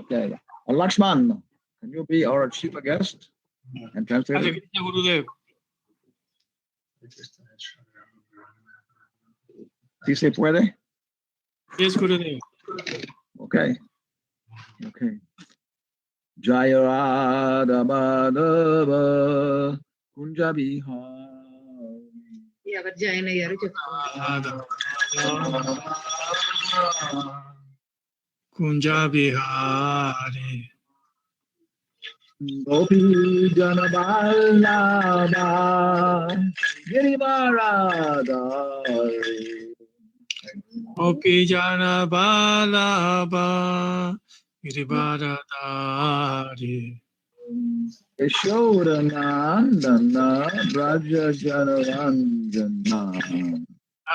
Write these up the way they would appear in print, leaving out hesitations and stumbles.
Okay. Lakshman, can you be our chief guest and translate? Hare Krishna, Gurudev. ¿Sí se puede? Yes, Gurudev. Okay. Okay. Jaya Radha Madhava Kunja Bihari. ఎవరు జాయిన్ అయ్యారు Kunja Bihari. Gopi Jana Vallabha Girivaradari. Gopi Jana Balaba Giribharadari. Yashodanandana Braja Janaranjana.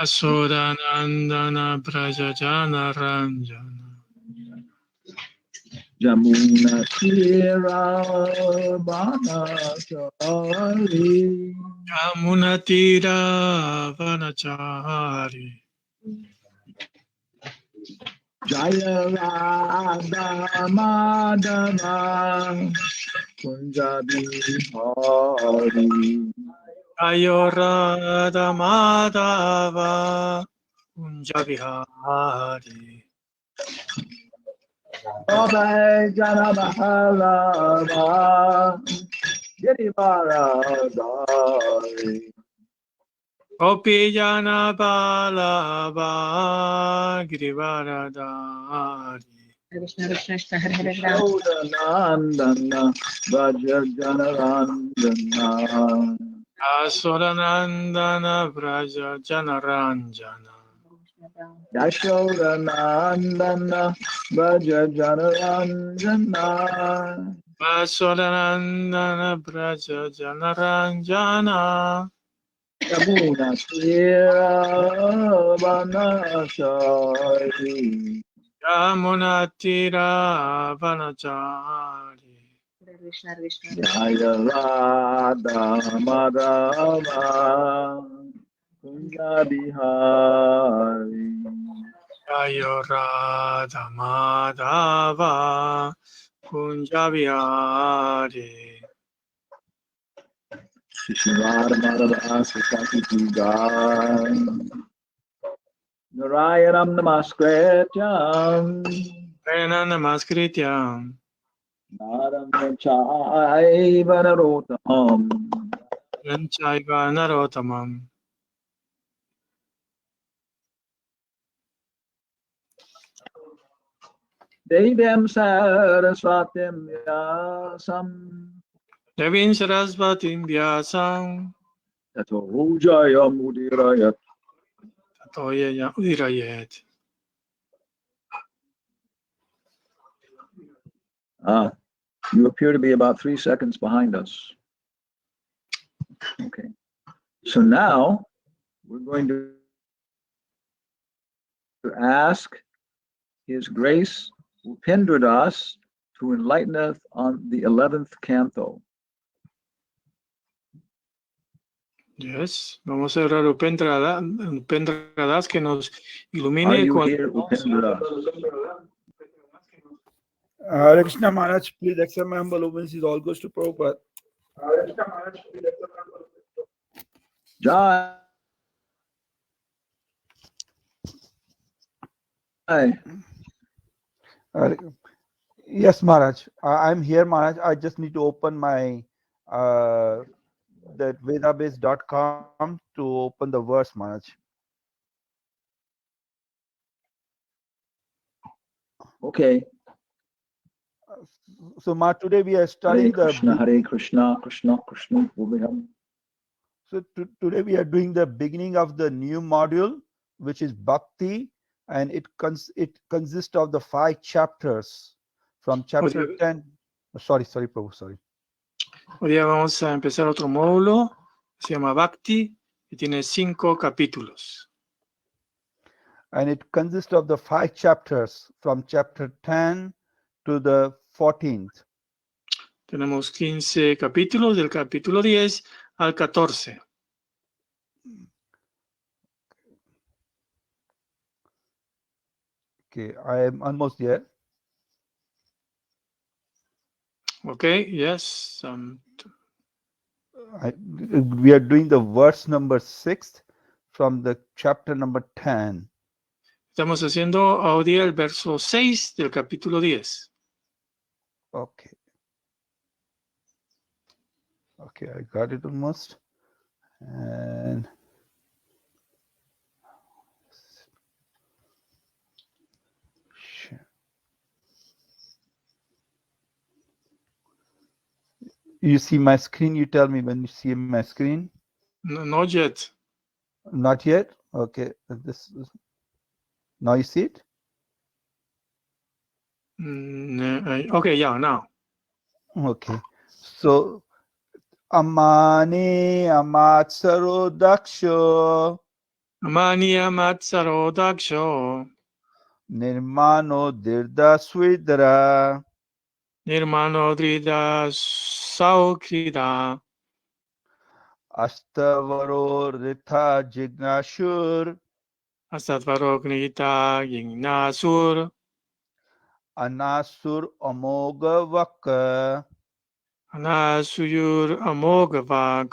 Asodanandana Brajajana Ranjana. Jamuna Tira Banachari. Yamunatira Vanachari. Jaya Radha Madhava Kunja Bihari. Ayorada Madhava Kunja Bihari. Gopi Jana Vallabha Girivaradari. Gopi Jana Balaba Girivaradari. Krishna Krishna Hara Hara Rama Yashodanandana Braja Janaranjana. Asodanandana Brajajana Ranjana. Yashodanandana Braja Janaranjana. Asodanandana Brajajana Ranjana. Yamuna Tira Banachari. Yamunatira Vanachari. Krishna Krishna Jaya Radha Madhava Kunja Bihari. Ayorada Madhava Kunja Bihari. Srimad Bhagavatam Swami ki jai. Narayanam Namaskrityam Pena Namaskrityam. Naram Chaiva Narotam Yanchaiva Narotamam. Devyam Saraswatim Vyasam Devin Sarasvatim Vyasam. Tato Jayam Udirayat. Tatoya Udirayet. You appear to be about 3 seconds behind us. Okay. So now we're going to ask His Grace Upendradas to enlighten us on the 11th canto. Yes. Vamos a orar a Upendra Das que nos Are ilumine you con here, Upendradas? Hare Krishna Maharaj, please accept my humble obeisances. All goes to Prabhupada. Jai. Yes, Maharaj. I'm here, Maharaj. I just need to open my that vedabase.com to open the verse, Maharaj. Okay. So, Maharaj, today we are Hare studying Krishna, Hare Krishna, Krishna Krishna, Hare. So today we are doing the beginning of the new module, which is Bhakti, and it consists of the 5 chapters from chapter 10. Sorry, Prabhu, sorry. Hoy día vamos a empezar otro módulo, se llama Bhakti, y tiene 5 capítulos. And it consists of the 5 chapters from chapter 10 to the 14th. Tenemos 15 capítulos, del capítulo 10 al 14. Okay, I am almost there. Okay, yes. We are doing the verse number 6 from the chapter number 10. Estamos haciendo hoy día el verso 6 del capítulo 10. Okay. Okay, I got it almost. And you see my screen? You tell me when you see my screen. No, not yet. Not yet. Okay. This is, now you see it. Okay, yeah, now. Okay. So Amani Amatsaro Daksho Amani Amatsaro Daksho Nirmano Dirda Swidra Nirmano Drida Saukrida Astavaro Ritha Jignashur Astatvaroknita Yignasur Anasur Amoga Vaka. Anasuyur Amogavag.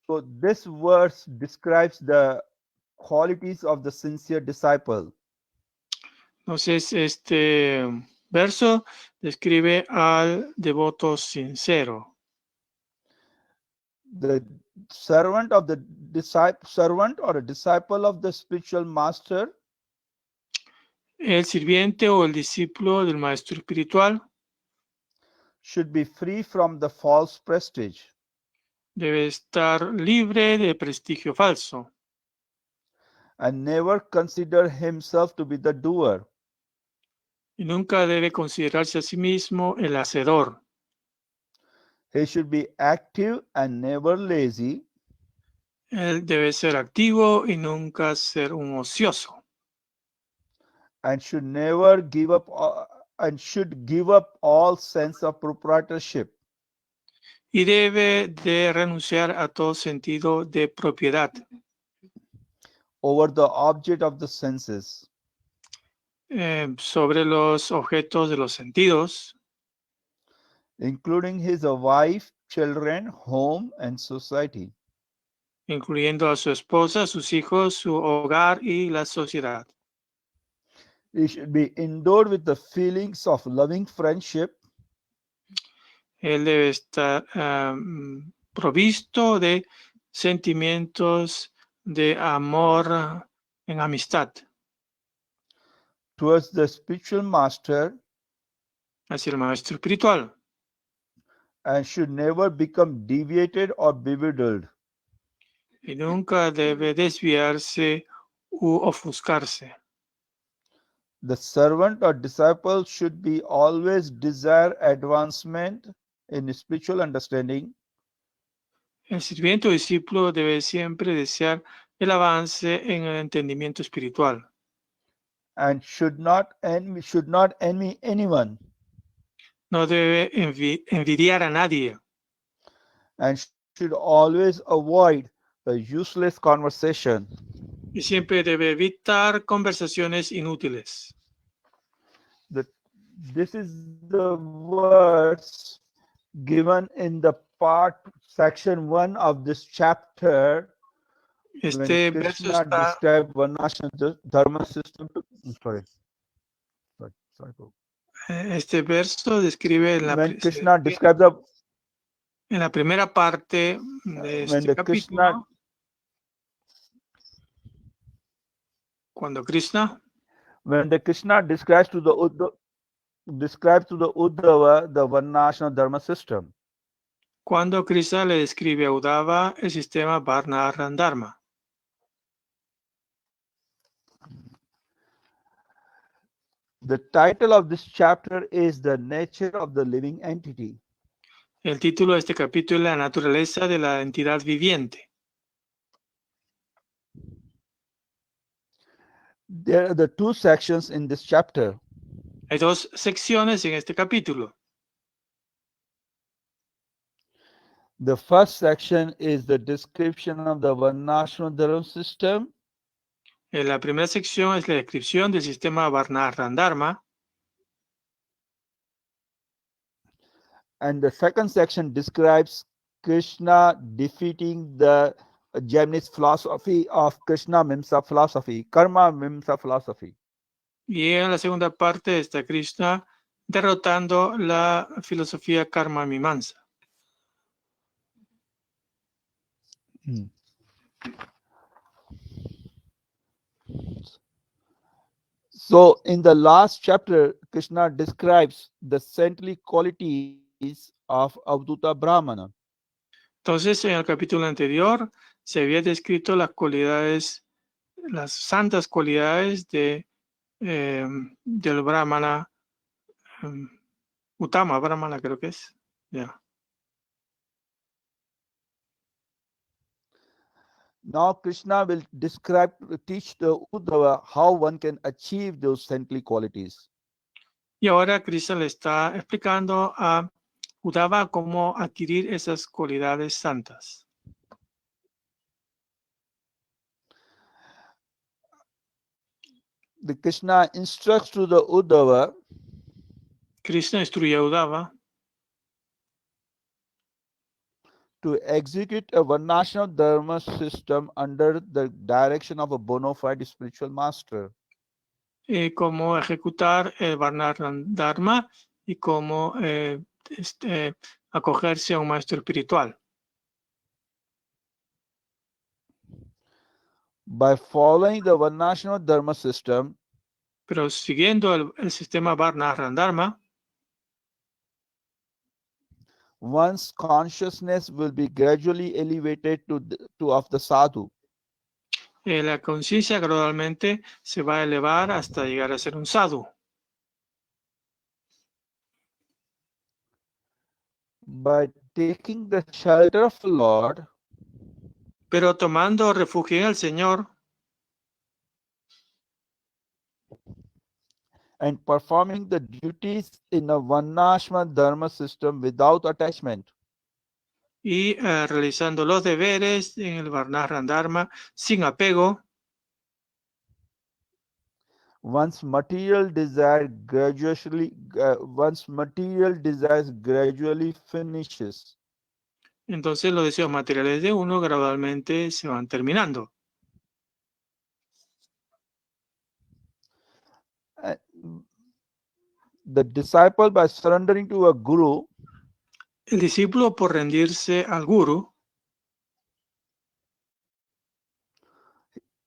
So this verse describes the qualities of the sincere disciple. Entonces, este verso describe al devoto sincero. The servant of the servant or a disciple of the spiritual master El sirviente o el discípulo del maestro espiritual should be free from the false prestige debe estar libre de prestigio falso and never consider himself to be the doer. y nunca debe considerarse a sí mismo el hacedor. He should be active and never lazy, Él debe ser activo y nunca ser un ocioso. and should never give up all sense of proprietorship. Y debe de renunciar a todo sentido de propiedad Over the object of the senses, sobre los objetos de los sentidos, including his wife, children, home, and society. incluyendo a su esposa, sus hijos, su hogar y la sociedad. He should be endowed with the feelings of loving friendship, Él debe estar provisto de sentimientos de amor en amistad towards the spiritual master, hacia el maestro espiritual and should never become deviated or bewildered. y nunca debe desviarse u ofuscarse. The servant or disciple should be always desire advancement in spiritual understanding El sirviente o discípulo debe siempre desear el avance en el entendimiento espiritual. and should not envy anyone, No debe envidiar a nadie and should always avoid the useless conversation. y siempre debe evitar conversaciones inútiles. This is the verse given in the section 1 of this chapter Este when verso Krishna está, described Varnashram dharma system. Sorry. este verso describe When Krishna described the en la primera parte de when este the capítulo, Krishna cuando Krishna when the Krishna describes to the Uddhava the Varnashram dharma system. Cuando Krishna le describe a Uddhava el sistema Varna-Dharma. The title of this chapter is The Nature of the Living Entity. El título de este capítulo es La naturaleza de la entidad viviente. There are the two sections in this chapter. Hay dos secciones en este capítulo. The first section is the description of the Varnashram dharma system. La primera sección es la descripción del sistema Varna-Dharma. And the second section describes Krishna defeating the Japanese philosophy of Krishna Mimsa philosophy, Karma Mimsa philosophy. Y en la segunda parte está Krishna derrotando la filosofía karma mimamsa. So in the last chapter, Krishna describes the saintly qualities of Avduta Brahmana. Entonces, en el capítulo anterior se había descrito las cualidades, las santas cualidades del Brahmana, Uttama Brahmana creo que es. Ya. Now Krishna will teach the Uddhava how one can achieve those saintly qualities. Y ahora Krishna le está explicando a Uddhava cómo adquirir esas cualidades santas. The Krishna instructs to the Uddhava Krishna instruye a Uddhava to execute a Varnashram Dharma system under the direction of a bona fide spiritual master. cómo ejecutar el Varnashram Dharma y cómo acogerse a un maestro espiritual. By following the Varnashram Dharma system, Pero siguiendo el sistema Varnashram Dharma, one's consciousness will be gradually elevated to of the sadhu. La conciencia gradualmente se va a elevar hasta llegar a ser un sadhu. By taking the shelter of the Lord, Pero tomando refugio en el Señor and performing the duties in a Varnashram Dharma system without attachment, y realizando los deberes en el Varnashram Dharma sin apego, one's material desires gradually finishes. entonces los deseos materiales de uno gradualmente se van terminando. The disciple, by surrendering to a guru, El discípulo, por rendirse al guru,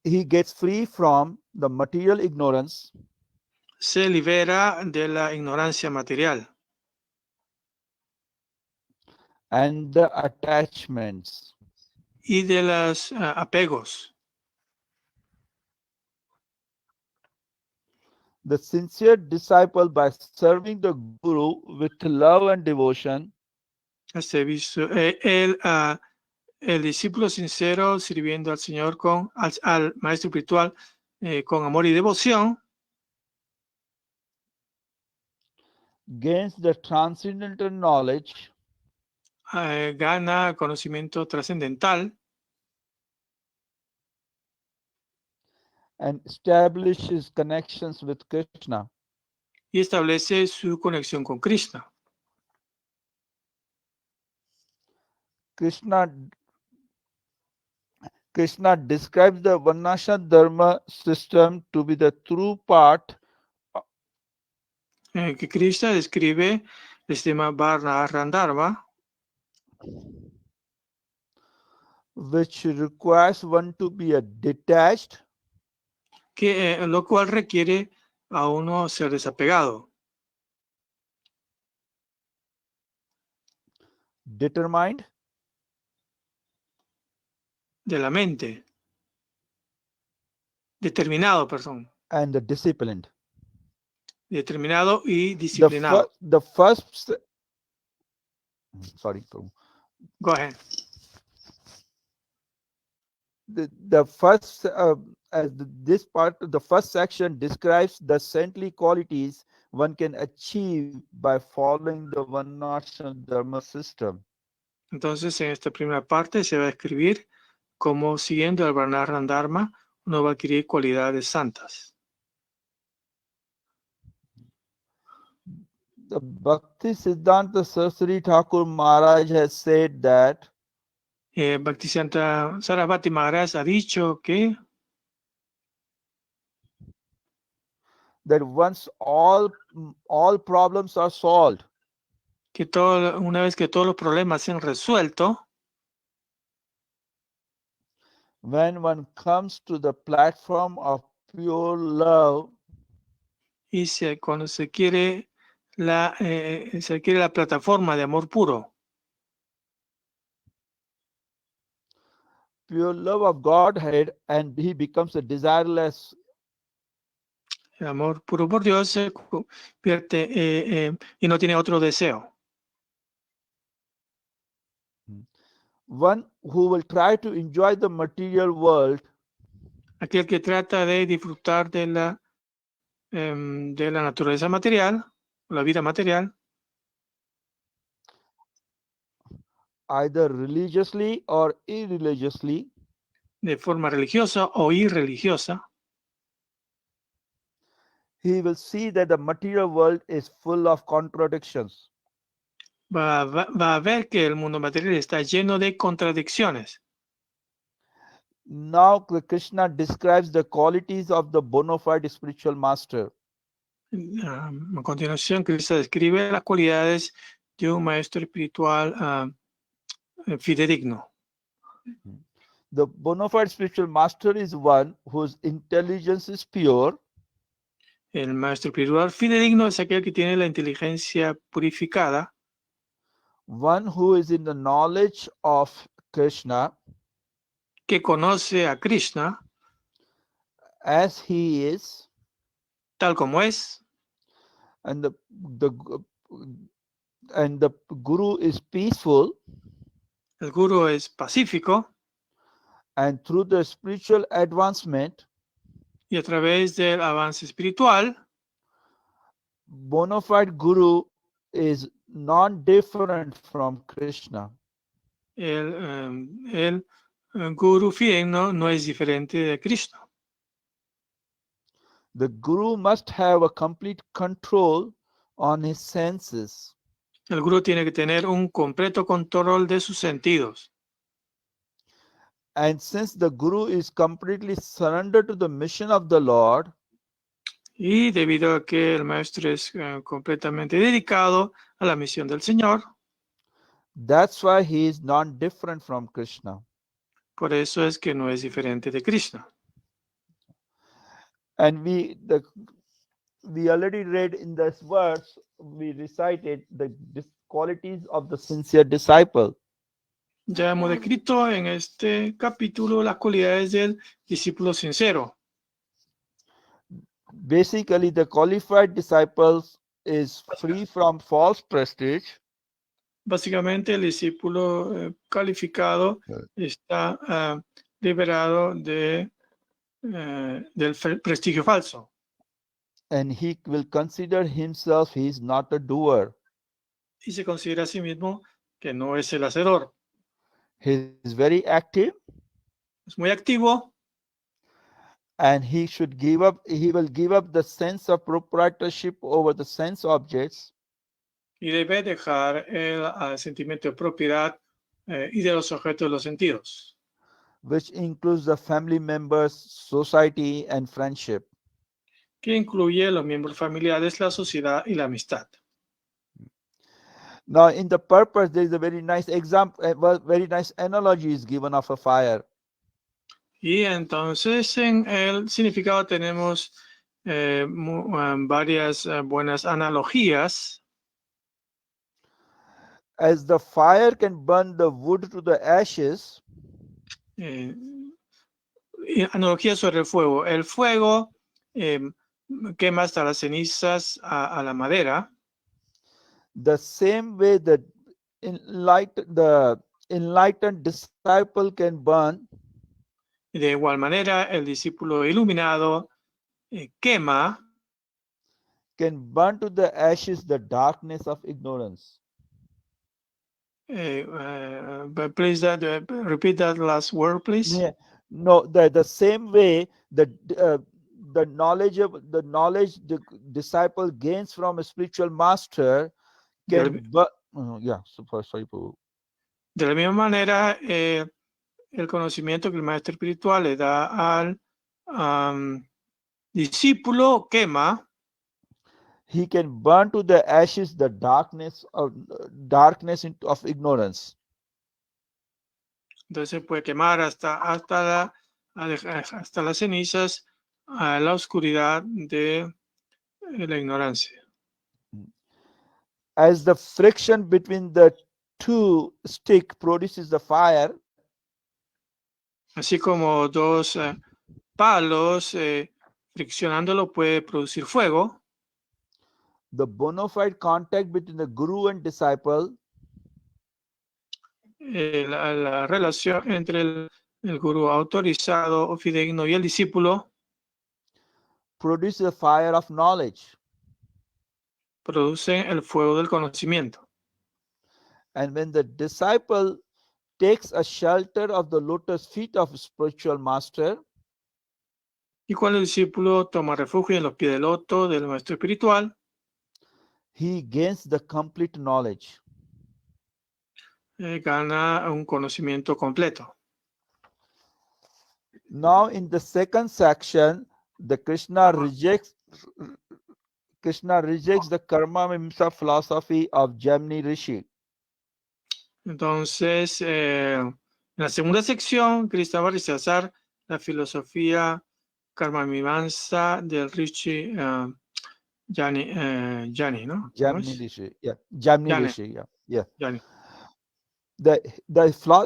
he gets free from the material ignorance se libera de la ignorancia material and the attachments. y de los apegos. The sincere disciple, by serving the guru with love and devotion, El discípulo sincero sirviendo al Señor al maestro espiritual con amor y devoción, gains the transcendental knowledge gana conocimiento trascendental and establishes connections with Krishna. y establece su conexión con Krishna. Krishna describes the Varnashram Dharma system to be the true part Que Krishna describe el sistema Varnashram Dharma, which requires one to be detached, lo cual requiere a uno ser desapegado, determined, de la mente, determinado and disciplined. Determinado y disciplinado. Sorry. Go ahead. The first section describes the saintly qualities one can achieve by following the Varnashram Dharma system. Entonces, en esta primera parte se va a escribir cómo siguiendo el Varnashram Dharma uno va a adquirir cualidades santas. the Bhakti Siddhanta Saraswati Thakur Maharaj has said that Bhaktisiddhanta Sarasvati Maharaj ha dicho que once all problems are solved, una vez que todos los problemas se han resuelto, when one comes to the platform of pure love, y cuando se quiere la plataforma de amor puro, pure love of Godhead, and he becomes a desireless. el amor puro por Dios se convierte y no tiene otro deseo. One who will try to enjoy the material world Aquel que trata de disfrutar de la naturaleza material, la vida material, either religiously or irreligiously, de forma religiosa o irreligiosa, he will see that the material world is full of contradictions. va a ver que el mundo material está lleno de contradicciones. Now Krishna describes the qualities of the bona fide spiritual master. A continuación, Cristo describe las cualidades de un maestro espiritual fidedigno. The bona fide spiritual master is one whose intelligence is pure, El maestro espiritual fidedigno es aquel que tiene la inteligencia purificada, one who is in the knowledge of Krishna que conoce a Krishna as he is, tal como es, and the guru is peaceful, el guru es pacífico, and through the spiritual advancement, y a través del avance espiritual, bona fide guru is non-different from Krishna. el guru fidedigno no es diferente de Krishna. The guru must have a complete control on his senses. El guru tiene que tener un completo control de sus sentidos. And since the guru is completely surrendered to the mission of the Lord, Y debido a que el maestro es completamente dedicado a la misión del Señor, that's why he is non-different from Krishna. por eso es que no es diferente de Krishna. And we already read in this verse, we recited the qualities of the sincere disciple. Ya hemos descrito en este capítulo las cualidades del discípulo sincero. Basically, the qualified disciples is free from false prestige, Básicamente, el discípulo calificado está liberado del prestigio falso. and he will consider himself he is not a doer. Y se considera a sí mismo que no es el hacedor. He is very active, Es muy activo and he will give up the sense of proprietorship over the sense objects, y debe dejar el sentimiento de propiedad y de los objetos de los sentidos, which includes the family members, society, and friendship. que incluye los miembros familiares, la sociedad y la amistad. Now, in the purpose, there is a very nice example, very nice analogy is given of a fire. Y entonces en el significado tenemos varias buenas analogías. As the fire can burn the wood to the ashes, Analogías sobre el fuego. El fuego quema hasta las cenizas a la madera. the same way the enlightened disciple can burn De igual manera, el discípulo iluminado quema to the ashes the darkness of ignorance. Please repeat that last word, please. Yeah. No, the same way the the knowledge the disciple gains from a spiritual master De can sorry, Prabhu. de la misma manera, el conocimiento que el maestro espiritual le da al discípulo quema, He can burn to the ashes the darkness of ignorance. entonces puede quemar hasta las cenizas a la oscuridad de la ignorancia. As the friction between the two stick produces the fire, Así como dos palos friccionándolo puede producir fuego, the bona fide contact between the guru and disciple la relación entre el gurú autorizado o fidedigno y el discípulo produces the fire of knowledge. produce el fuego del conocimiento. And when the disciple takes a shelter of the lotus feet of spiritual master, Y cuando el discípulo toma refugio en los pies del loto del maestro espiritual, he gains the complete knowledge. Gana un conocimiento completo. Now in the second section, the Krishna rejects the karma mimsa philosophy of Gemini Rishi. Entonces, en la segunda sección, Krishna va a rechazar la filosofía karma mimamsa del Rishi Jani, ¿no? Gemini Rishi, yeah. Gemini Jani. Rishi, yeah. Jani.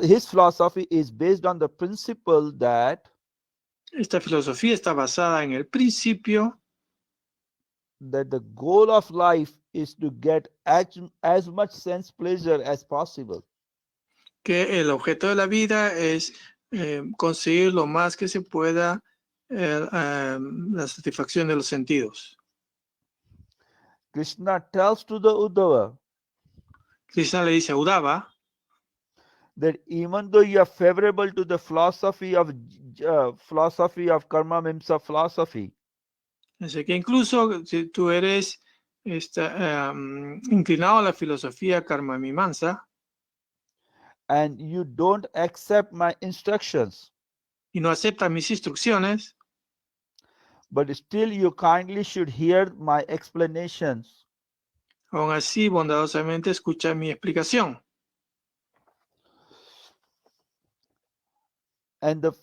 His philosophy is based on the principle that Esta filosofía está basada en el principio the goal of life is to get as much sense pleasure as possible. que el objeto de la vida es conseguir lo más que se pueda la satisfacción de los sentidos. Krishna tells to the Uddhava Krishna le dice a Uddhava that even though you are favorable to the philosophy of karma mimsa philosophy, dice que incluso si tú eres inclinado a la filosofía karma mimamsa and you don't accept my instructions, y no aceptas mis instrucciones, but still you kindly should hear my explanations. aún así bondadosamente escucha mi explicación. And the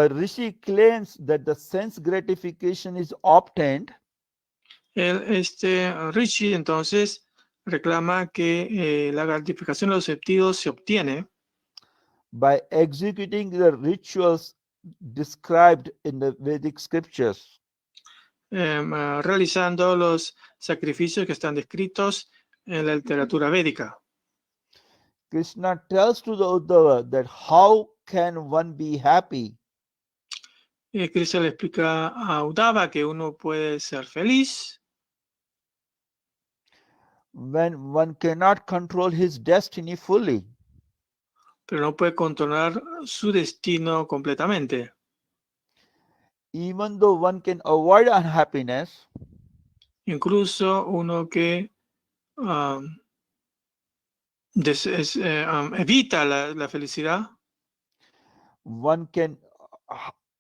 Rishi claims that the sense gratification is obtained Rishi entonces reclama que la gratificación de los sentidos se obtiene by executing the rituals described in the Vedic scriptures. Realizando los sacrificios que están descritos en la literatura védica. Krishna tells to the Uddhava that how can one be happy Krishna le explica a Uddhava que uno puede ser feliz when one cannot control his destiny fully. pero no puede controlar su destino completamente. Even though one can avoid unhappiness, Incluso uno que evita la felicidad, one can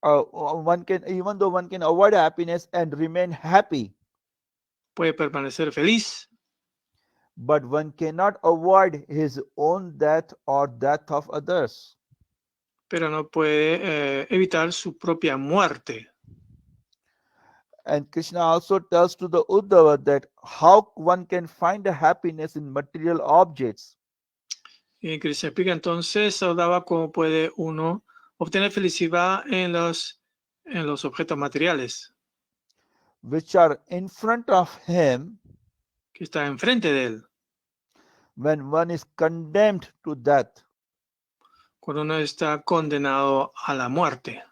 even though one can avoid happiness and remain happy, puede permanecer feliz, but one cannot avoid his own death or death of others. pero no puede evitar su propia muerte. And Krishna also tells to the Uddhava that how one can find a happiness in material objects. Y Krishna explica entonces a Uddhava cómo puede uno obtener felicidad en los objetos materiales Which are in front of him que están enfrente de él. when one is condemned to death. Cuando uno está condenado a la muerte.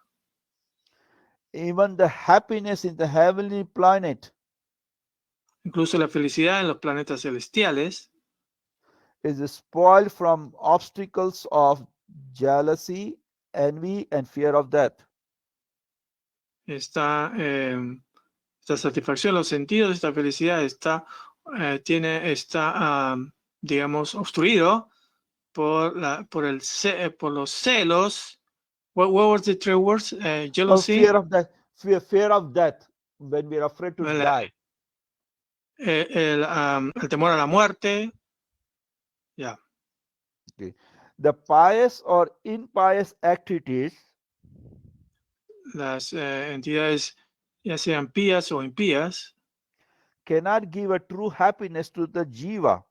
Even the happiness in the heavenly planet Incluso la felicidad en los planetas celestiales is spoiled from obstacles of jealousy, envy, and fear of death. esta satisfacción, los sentidos, esta felicidad está, digamos, obstruido por los celos. What were the three words? Jealousy. Fear of death. Fear of death, when we are afraid to die. El temor a la muerte. Yeah. Okay. The pious or impious activities Las entidades, ya sean pías o impías, cannot give a true happiness to the jiva,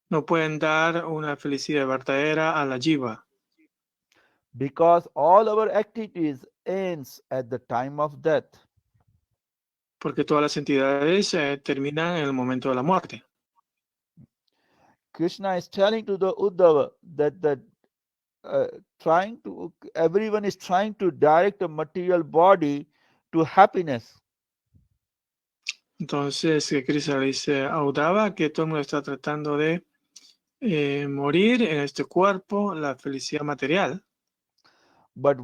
no pueden dar una felicidad verdadera a la jiva, because all our activities ends at the time of death. porque todas las entidades terminan en el momento de la muerte. Krishna is telling to the Uddhava that everyone is trying to direct a material body to happiness. Entonces, Krishna le dice a Uddhava que todo el mundo está tratando de morir en este cuerpo, la felicidad material. But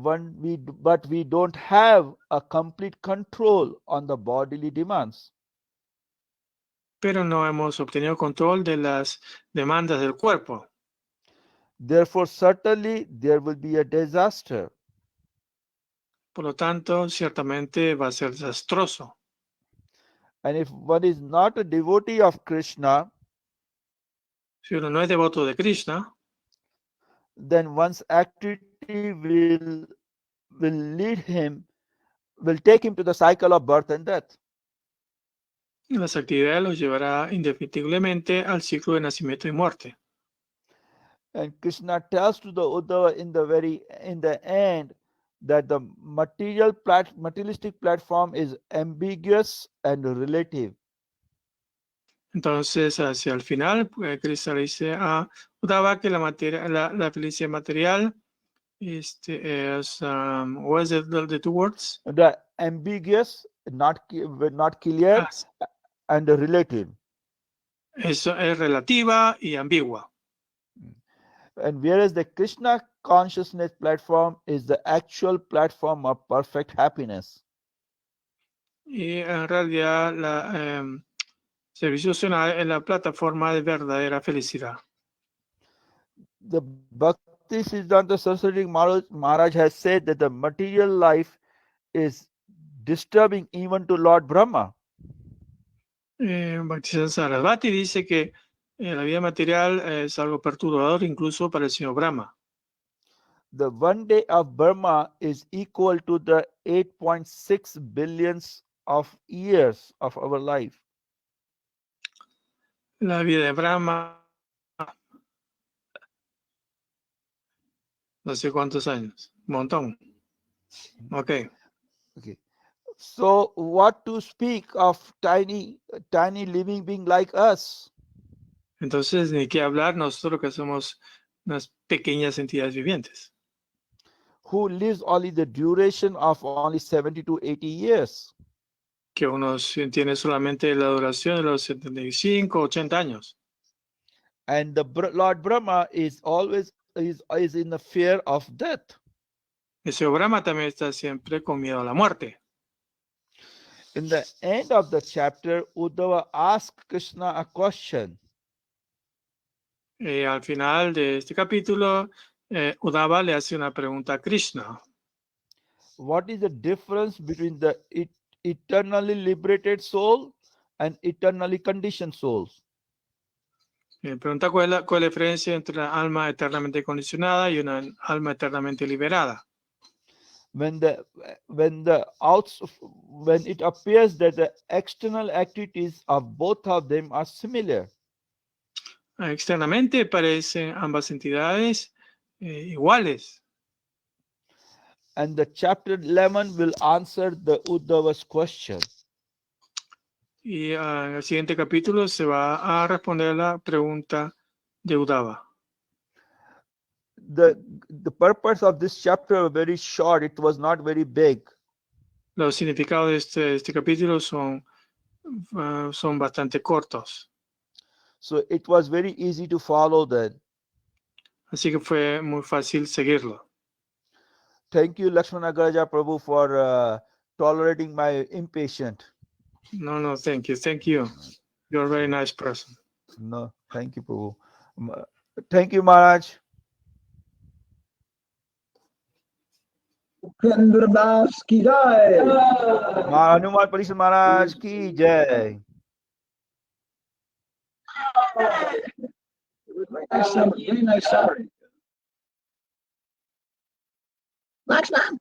we don't have a complete control on the bodily demands. Pero no hemos obtenido control de las demandas del cuerpo. Therefore, certainly there will be a disaster. Por lo tanto, ciertamente va a ser desastroso. And if one is not a devotee of Krishna, Si uno no es devoto de Krishna, then one's activity will take him to the cycle of birth and death. las actividades los llevará indefectiblemente al ciclo de nacimiento y muerte. And Krishna tells to the Uddhava in the end that the materialistic platform is ambiguous and relative. Entonces, hacia el final, Krishna le dice a Uddhava que la felicidad material es, what is it, the two words? The ambiguous, not clear, and relative. Eso es relativa y ambigua. And whereas the Krishna consciousness platform is the actual platform of perfect happiness. Y en realidad, la servicio opcional es la plataforma de verdadera felicidad. The Bhakti Siddhanta Saraswati Maharaj has said that the material life is disturbing even to Lord Brahma. Bhaktisiddhanta Sarasvati dice que la vida material es algo perturbador incluso para el señor Brahma. The 1 day of Brahma is equal to the 8.6 billions of years of our life. La vida de Brahma, no sé cuántos años, un montón. Okay. So what to speak of tiny living being like us? Entonces, ni qué hablar nosotros que somos unas pequeñas entidades vivientes. Who lives only the duration of only 70 to 80 years. Que uno tiene solamente la duración de los 75, 80 años. And the Lord Brahma is always in the fear of death. El señor Brahma también está siempre con miedo a la muerte. In the end of the chapter, Uddhava asks Krishna a question. Al final de este capítulo, Uddhava le hace una pregunta a Krishna. What is the difference between the eternally liberated soul and eternally conditioned souls? Pregunta cuál es la diferencia entre una alma eternamente condicionada y una alma eternamente liberada. When it appears that the external activities of both of them are similar. Externamente parecen ambas entidades iguales. And the chapter 11 will answer the Uddhava's question. Y en el siguiente capítulo se va a responder la pregunta de Uddhava. The purpose of this chapter was very short. It was not very big. Los significados de este capítulo son bastante cortos. So it was very easy to follow that. Así que fue muy fácil seguirlo. Thank you, Lakshmana Garaja Prabhu, for tolerating my impatient. No, thank you. Thank you. You're a very nice person. No, thank you, Prabhu. Thank you, Maharaj. Upendra Das ki jai. Hanumatpresaka Maharaj ki jai. It was very nice summary. Very nice summary.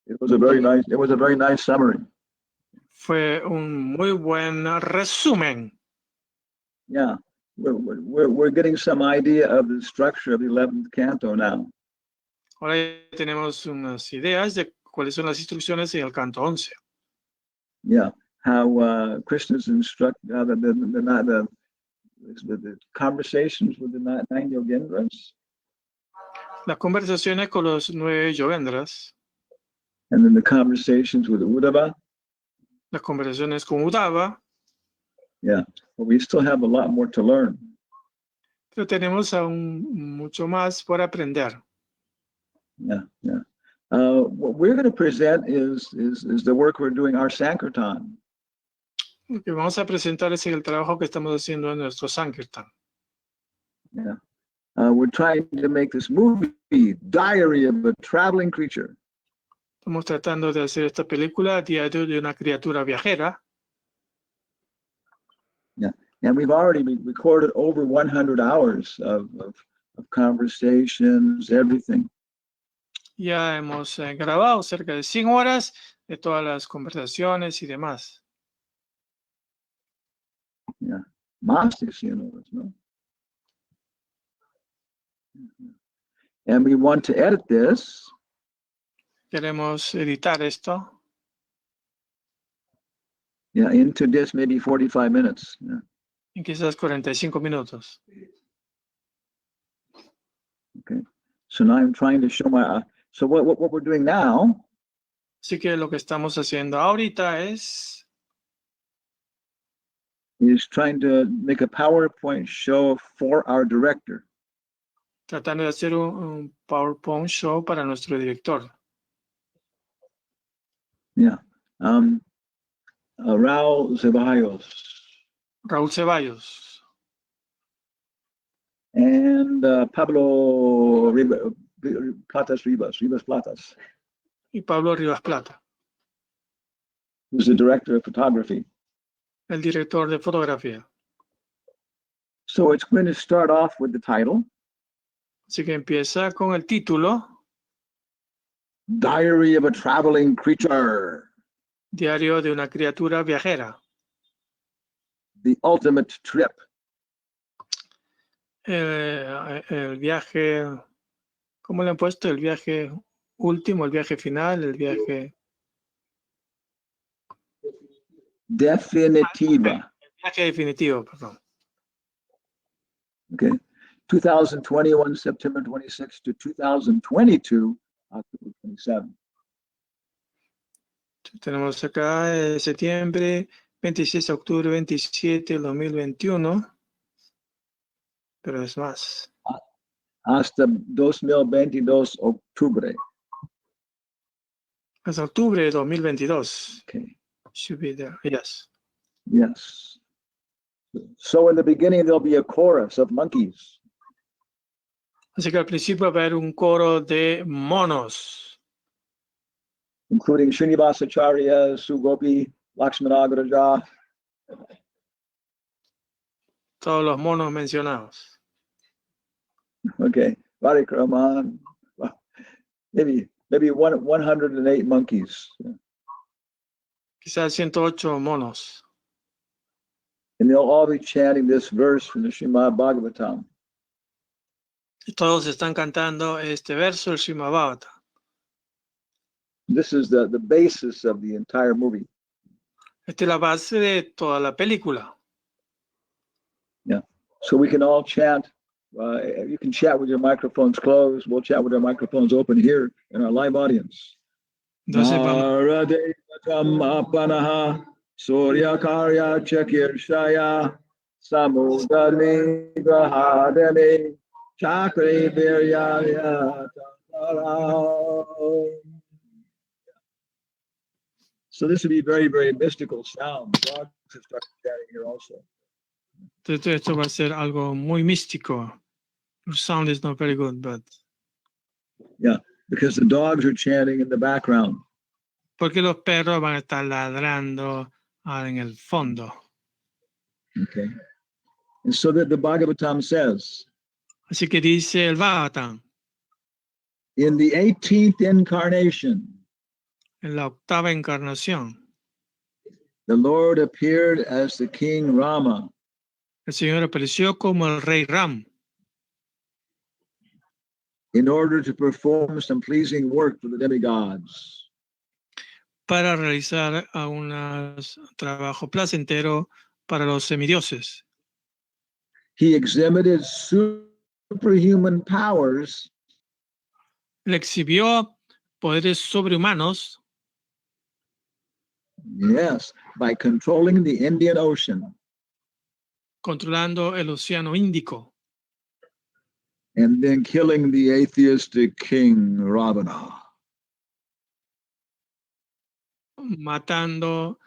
It was a very nice summary. Fue un muy buen resumen. Yeah, we're getting some idea of the structure of the 11th canto now. Ahora ya tenemos unas ideas de cuáles son las instrucciones en el canto 11. Yeah, how Krishna's instruct the conversations with the nine yogendras, Las conversaciones con los 9 yogendras, and then the conversations with Uddhava. las conversaciones con Uddhava, Yeah, but we still have a lot more to learn. pero tenemos aún mucho más por aprender. Yeah. What we're going to present is the work we're doing, our Sankirtan. Lo que vamos a presentar es el trabajo que estamos haciendo en nuestro Sankirtan. Yeah, we're trying to make this movie, Diary of a Traveling Creature. Estamos tratando de hacer esta película, Diario de una criatura viajera, And we've already recorded over 100 hours of conversations, everything. ya hemos grabado cerca de 100 horas de todas las conversaciones y demás. Más de 100 horas, ¿no? And we want to edit this Queremos editar esto into this maybe 45 minutes. Yeah. en quizás 45 minutos. Okay. So now I'm trying to show my. So what we're doing now Así que lo que estamos haciendo ahorita es is trying to make a PowerPoint show for our director. tratando de hacer un PowerPoint show para nuestro director. Yeah. Raúl Ceballos Raúl Ceballos and Pablo Ribas Platas, y Pablo Rivas Plata, who's the director of photography. el director de fotografía. So it's going to start off with the title, Así que empieza con el título, Diary of a Traveling Creature, Diario de una criatura viajera. The Ultimate Trip. El viaje, ¿cómo le han puesto? El viaje último, el viaje final, el viaje... Definitiva. El viaje definitivo, perdón. Okay. 2021, September 26 to 2022, October 27. Tenemos acá septiembre 26, octubre 27, 2021. Pero es más. Hasta 2022, octubre. Hasta octubre de 2022. Okay. Should be there. Yes. Yes. So in the beginning, there'll be a chorus of monkeys. Así que al principio va a haber un coro de monos, including Srinivasacharya, Sugopi, Lakshmanagraja. todos los monos mencionados. Okay, Varikraman. Maybe 108 monkeys. Quizás 108 monos. And they'll all be chanting this verse from the Srimad Bhagavatam. Y todos están cantando este verso del Srimad Bhagavatam. This is the basis of the entire movie. Esta es la base de toda la película. Yeah. So we can all chant. You can chat with your microphones closed. We'll chat with our microphones open here in our live audience. Entonces vamos, Naradevatam apanaha suryakarya chakirshaya samudane grahadane chakre viryaya. So this would be very, very mystical sound. Dogs have started chatting here also. Entonces, esto va a ser algo muy místico. Your sound is not very good, but Because the dogs are chanting in the background. porque los perros van a estar ladrando en el fondo. Okay. And so that the Bhagavatam says, Así que dice el Bhagavatam, in the 18th incarnation, en la octava encarnación, the Lord appeared as the King Rama, el Señor apareció como el rey Ram in order to perform some pleasing work for the demigods. para realizar un trabajo placentero para los semidioses. He exhibited superhuman powers Le exhibió poderes sobrehumanos, yes, by controlling the Indian Ocean controlando el océano Índico and then killing the atheistic king Ravana. matando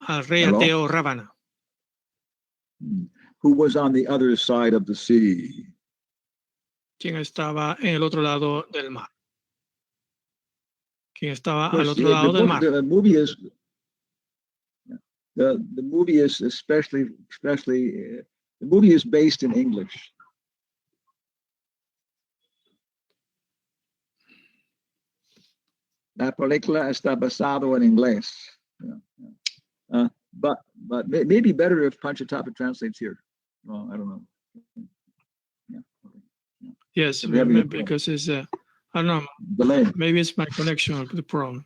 al rey Hello? ateo Ravana, Who was on the other side of the sea. quien estaba en el otro lado del mar. Quien estaba Of course, al otro lado del mar. the movie is the movie is especially the movie is based in English. La película está basado en inglés. But maybe better if Panchatattva translates here. Well, I don't know. Yeah. Okay. Yes, We have any because it's I don't know, Delay. maybe it's my connection or the problem.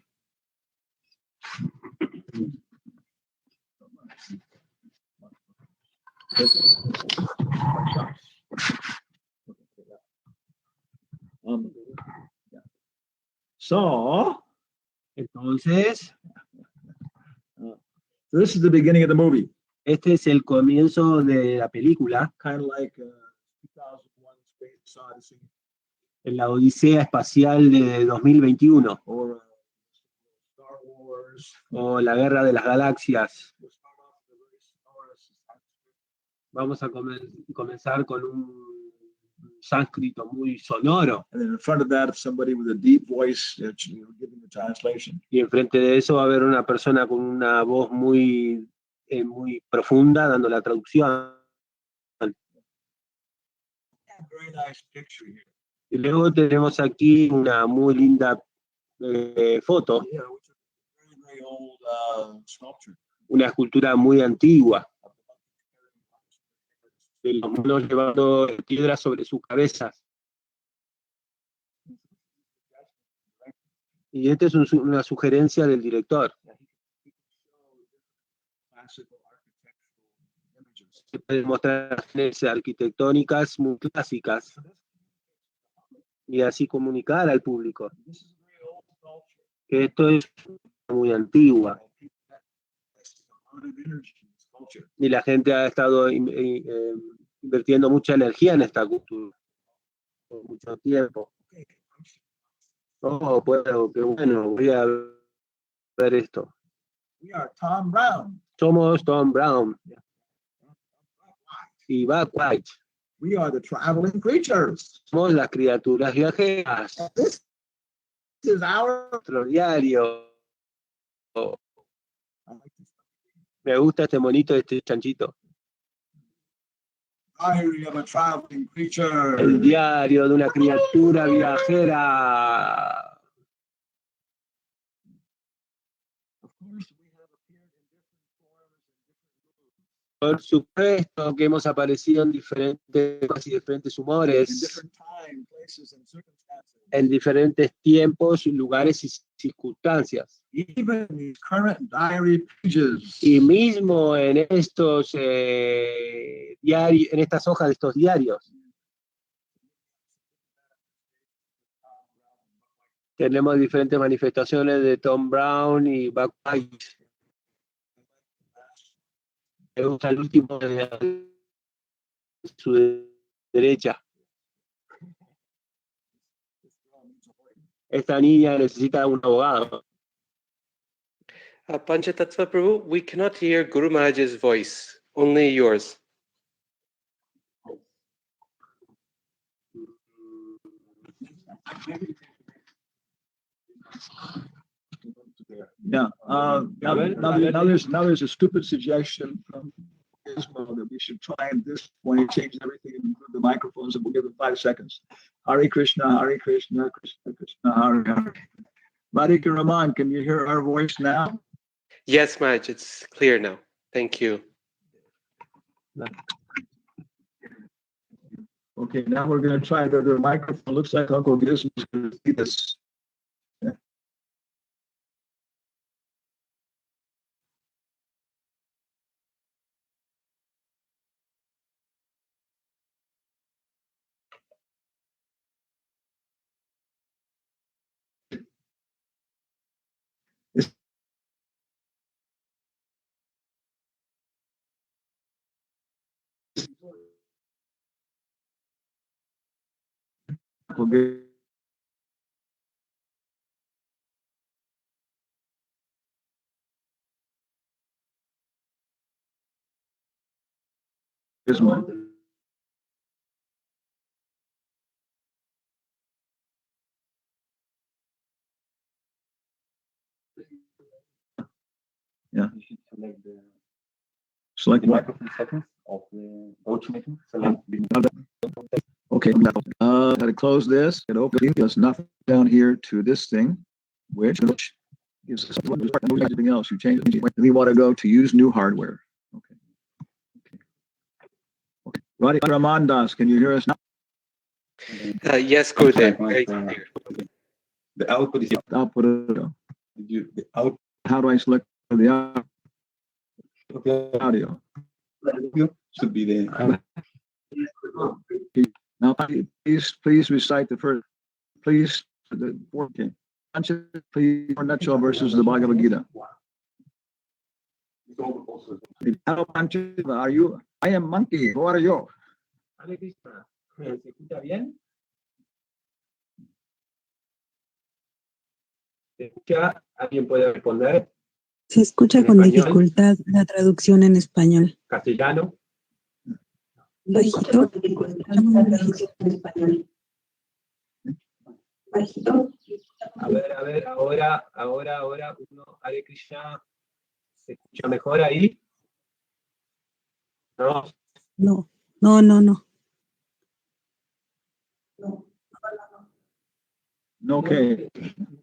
So Entonces, this is the beginning of the movie. este es el comienzo de la película, Kind of like 2001 Space Odyssey en la Odisea Espacial de 2021, or Star Wars. o la Guerra de las Galaxias. Vamos a comenzar con un sánscrito muy sonoro, And then in front of that, somebody with a deep voice giving the translation. y enfrente de eso va a haber una persona con una voz muy profunda dando la traducción. Very nice picture here. Y luego tenemos aquí una muy linda foto, Yeah, which is a very, very old sculpture. una escultura muy antigua, de los monos llevando piedras sobre sus cabezas. Y esta es una sugerencia del director. Classical architectural images. Se pueden mostrar imágenes arquitectónicas muy clásicas y así comunicar al público This is a very old sculpture. que esto es muy antigua There's a lot of energy in this sculpture. y la gente ha estado invirtiendo mucha energía en esta cultura por mucho tiempo. Oh, puedo, qué bueno, voy a ver esto. We are Tom Brown. Somos Tom Brown y Buck White. We are the traveling creatures. Somos las criaturas viajeras. This is our. Nuestro diario. I like this. Me gusta este monito, este chanchito. Diary of a traveling creature. El diario de una criatura viajera. Of course, we have appeared in different forms and different moods, Por supuesto que hemos aparecido en diferentes y diferentes in humores, different time, places, and circumstances. en diferentes tiempos, lugares y circunstancias. Even in these current diary pages. Y mismo en estos diarios, en estas hojas de estos diarios, tenemos diferentes manifestaciones de Tom Brown y Buck White. Me gusta el último de su Derecha. Esta niña necesita un abogado. Panchatattva Prabhu, we cannot hear Guru Maharaj's voice, only yours. Yeah. Now there's a stupid suggestion from Israel that we should try at this point change everything and include the microphones, and we'll give them 5 seconds. Hare Krishna, Krishna Krishna, Hare Hare. Radhika Raman, can you hear our voice now? Yes, Maharaj, it's clear now. Thank you. Okay, now we're going to try the microphone. Looks like Uncle Gizmo is going to see this. Uncle Gizmo. Yeah. Select the microphone settings of the automation. Okay, gotta close this. It opens. There's nothing down here to this thing, which gives us everything else. You change it. We want to go to use new hardware. Okay. Radhika Raman Das, can you hear us now? Yes, Gurudev. Very clear. The output is Output. the out. How do I select the audio? Should be the Now, please recite the first. Please, the 14. Please, nutshell versus the Bhagavad Gita. Hello, Panchit, are you? I am Monkey. Who are you? Hare Krishna. ¿Se escucha bien? ¿Se escucha? ¿Alguien puede responder? Se escucha ¿En con español? dificultad la traducción en español. ¿Castellano? Bajito. A ver, ahora, uno, Hare Krishna, ¿se escucha mejor ahí? No, No. No, okay.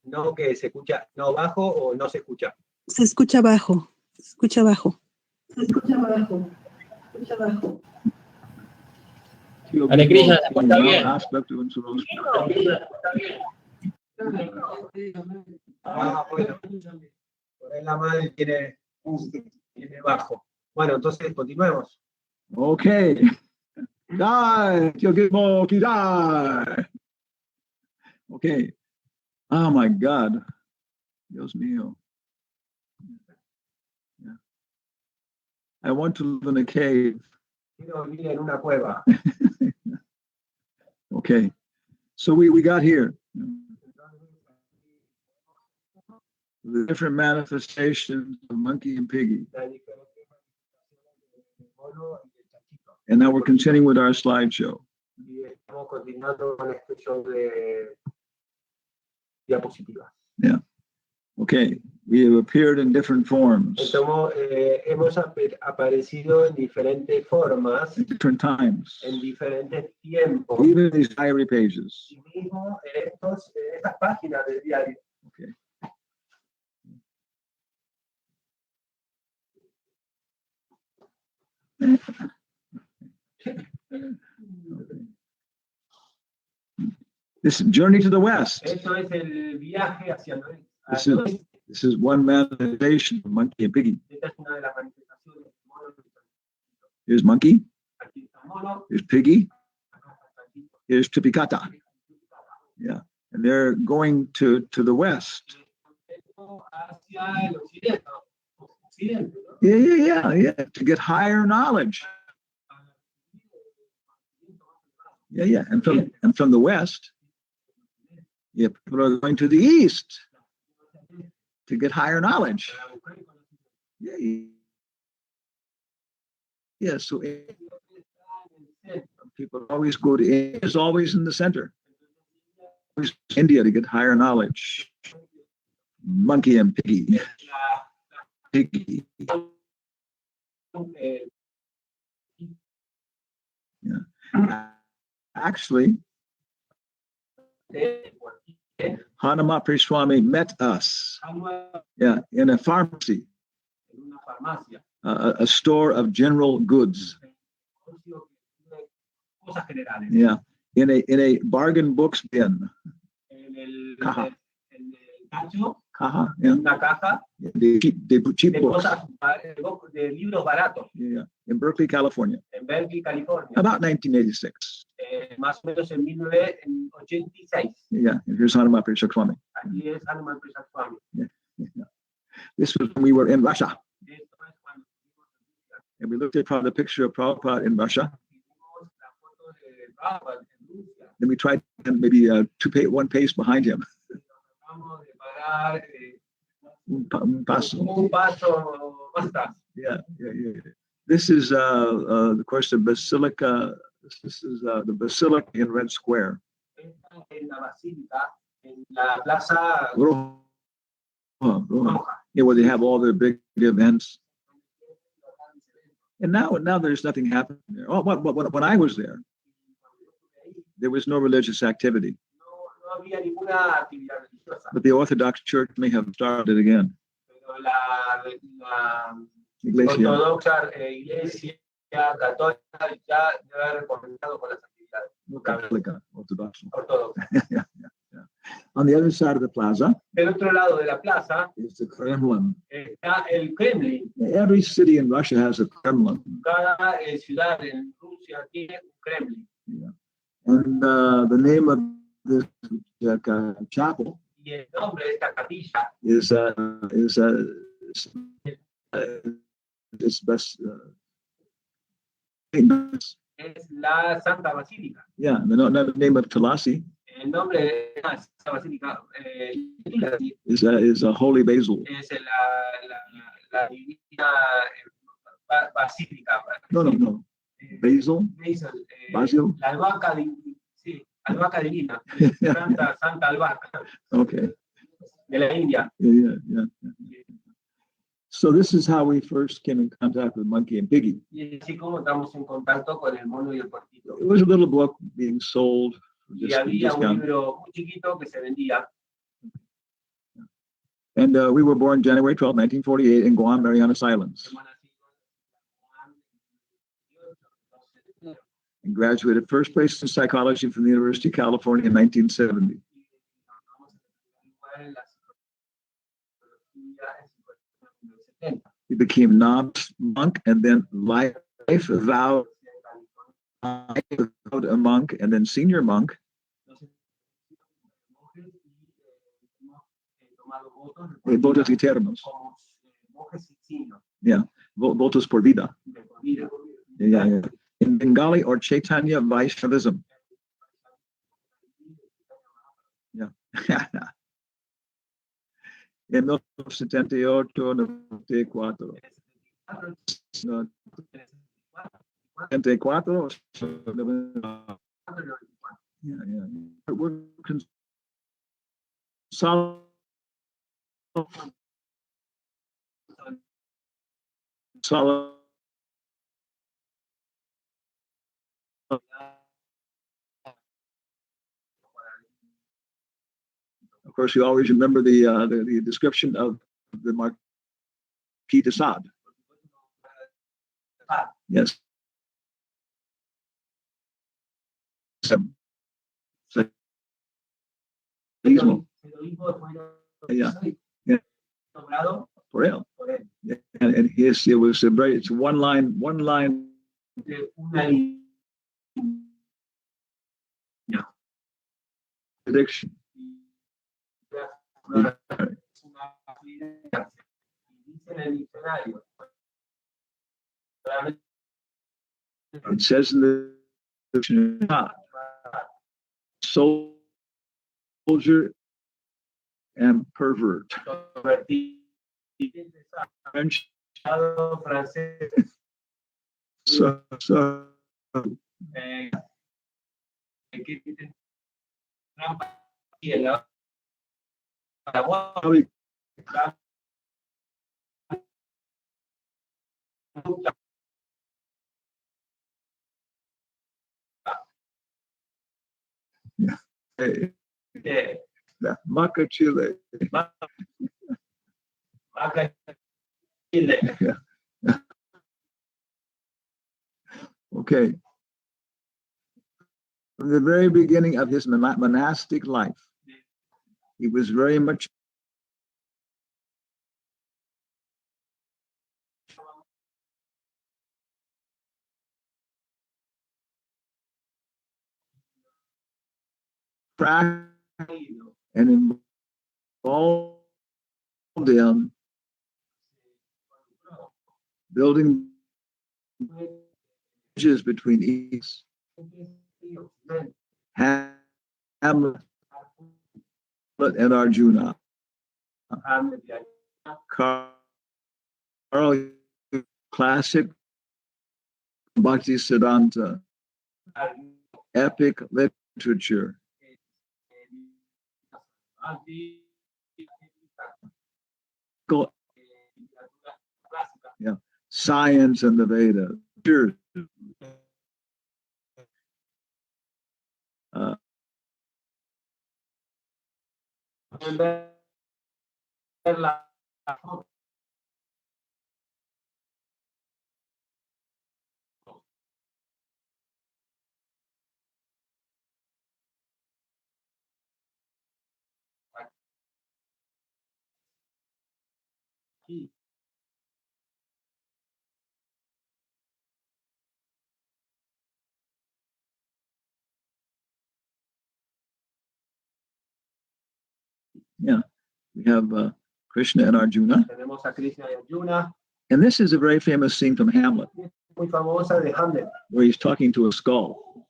no, que se escucha, no, bajo o no se escucha. Se escucha bajo. Hare Krishna, ¿está bien? Bueno, por ahí la madre tiene bajo. Bueno, entonces continuemos. Okay. Die. Gizmo, die. Okay. Oh my God. Dios mío. Yeah. I want to live in a cave. Quiero vivir en una cueva. Okay. So we got here the different manifestations of monkey and piggy. And now we're continuing with our slideshow. Y estamos continuando con este show de diapositivas. Yeah. Okay. We have appeared in different forms, Hemos aparecido en diferentes formas, at different times, en diferentes tiempos, even these diary pages. y mismo en estas páginas del diario. Okay. This is Journey to the West. Eso es el viaje hacia el oeste. This is one manifestation of monkey and piggy. Esta es una de las manifestaciones del mono. Here's monkey. Aquí está mono, Here's piggy. acá está chanchito. Here's Tipikata. Yeah. And they're going to the west. Hacia el occidente, ¿no? Yeah. To get higher knowledge. Yeah. And from the west, people are going to the east to get higher knowledge. Yeah. So people always go to India. Is always in the center. Always India to get higher knowledge. Monkey and piggy. Piggy. Yeah. Actually, Hanumatpresaka Swami met us. Yeah, in a pharmacy, a store of general goods. Yeah, in a bargain books bin. Caja. Caja. Yeah. Una caja De cheap de books. cosas, de libros baratos Yeah, in Berkeley, California, en Berkeley, California, about 1986. más o menos en 1986. Yeah, and here's Hanumatpresaka Swami. Aquí es Hanumatpresaka Swami. Yeah. This was when we were in Russia, Esto es cuando and we looked at the picture of Prabhupada in Russia. vimos la foto de Prabhupada en Rusia. Then we tried maybe one pace behind him. Tratamos de parar Un paso. un paso más atrás. Yeah. This is, of course, the basilica. This is the basilica in Red Square. Esta es la basílica en la plaza Roja. Yeah, where they have all the big events. And now there's nothing happening there. Oh, when I was there was no religious activity. no había ninguna actividad religiosa. But the Orthodox Church may have started again. Pero la Iglesia. ortodoxa iglesia católica ya debe haber comenzado con las actividades Católica, Orthodox. ortodoxas. Yeah. On the other side of the plaza Del otro lado de la plaza is the Kremlin. está el Kremlin. Every city in Russia has a Kremlin. Cada ciudad en Rusia tiene un Kremlin. Yeah. And the name of this chapel Y el nombre de esta capilla is it's best. es la Santa Basílica. Yeah, the name of Clase El nombre de la Santa Basílica is a Holy Basil. es la Divina Basílica. No. Basil. Basil. La albahaca, sí, albahaca divina. Santa albahaca Okay. de la India. Yeah. So this is how we first came in contact with Monkey and Piggy. Y así como estamos en contacto con el mono y el porquito. It was a little book being sold for Y había un discount. libro muy chiquito que se vendía. And we were born January 12, 1948 in Guam, Marianas Islands, and graduated first place in psychology from the University of California in 1970. He became novice monk and then life vowed a monk and then senior monk. Votos eternos. Yeah, votos por vida. Yeah. In Bengali or Chaitanya Vaishnavism. Yeah. En 1978, 94. 74. Yeah. We're solid. Of course, you always remember the description of the Marquis de Sade. Yes. Yeah. For real. Yeah. And it was it's one line. Prediction. It says in the dictionary, soldier and pervert. French. So Maca Chile. Okay. From the very beginning of his monastic life, he was very much practiced and involved in building bridges between each Hamlet and Arjuna. Carl, classic Bhakti Siddhanta, epic literature. Yeah, science and the Vedas. Sure. Yeah, we have Krishna and Arjuna. And this is a very famous scene from Hamlet, where he's talking to a skull.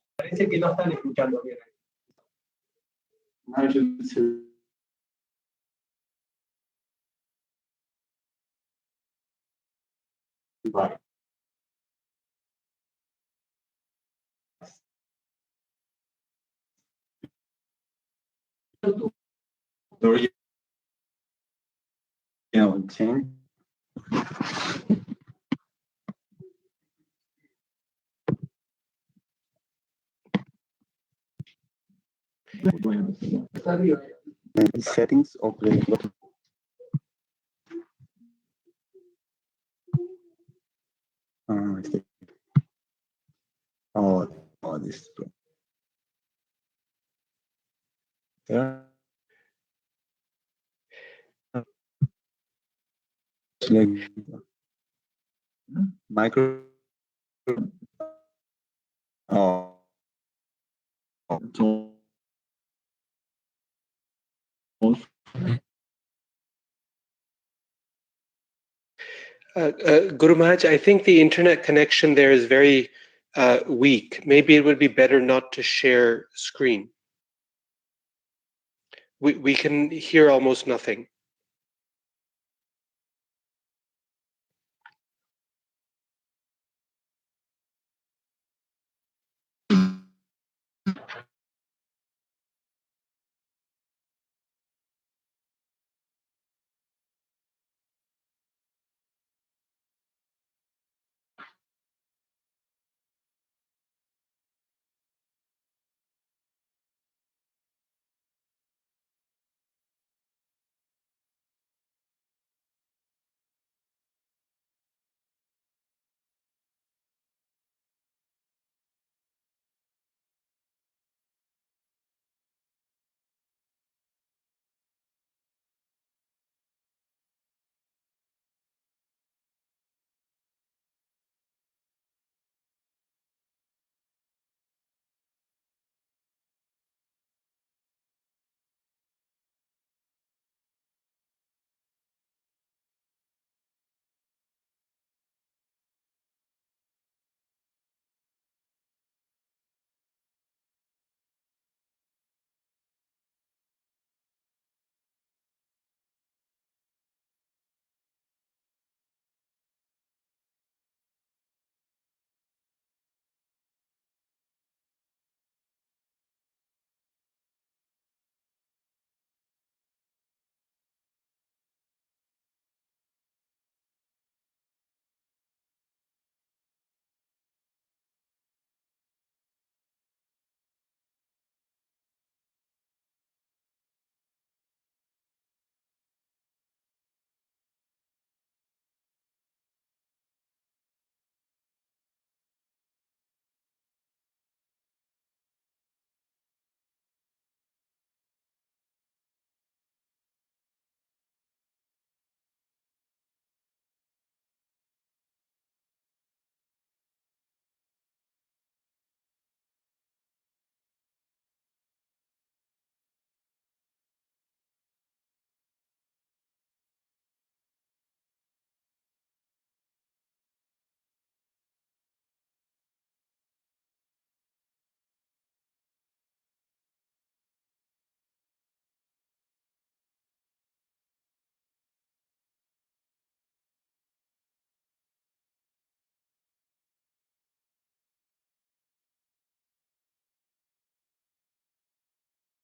Settings of the this. Yeah. Like micro. Oh. Guru Maharaj, I think the internet connection there is very weak. Maybe it would be better not to share screen. We can hear almost nothing.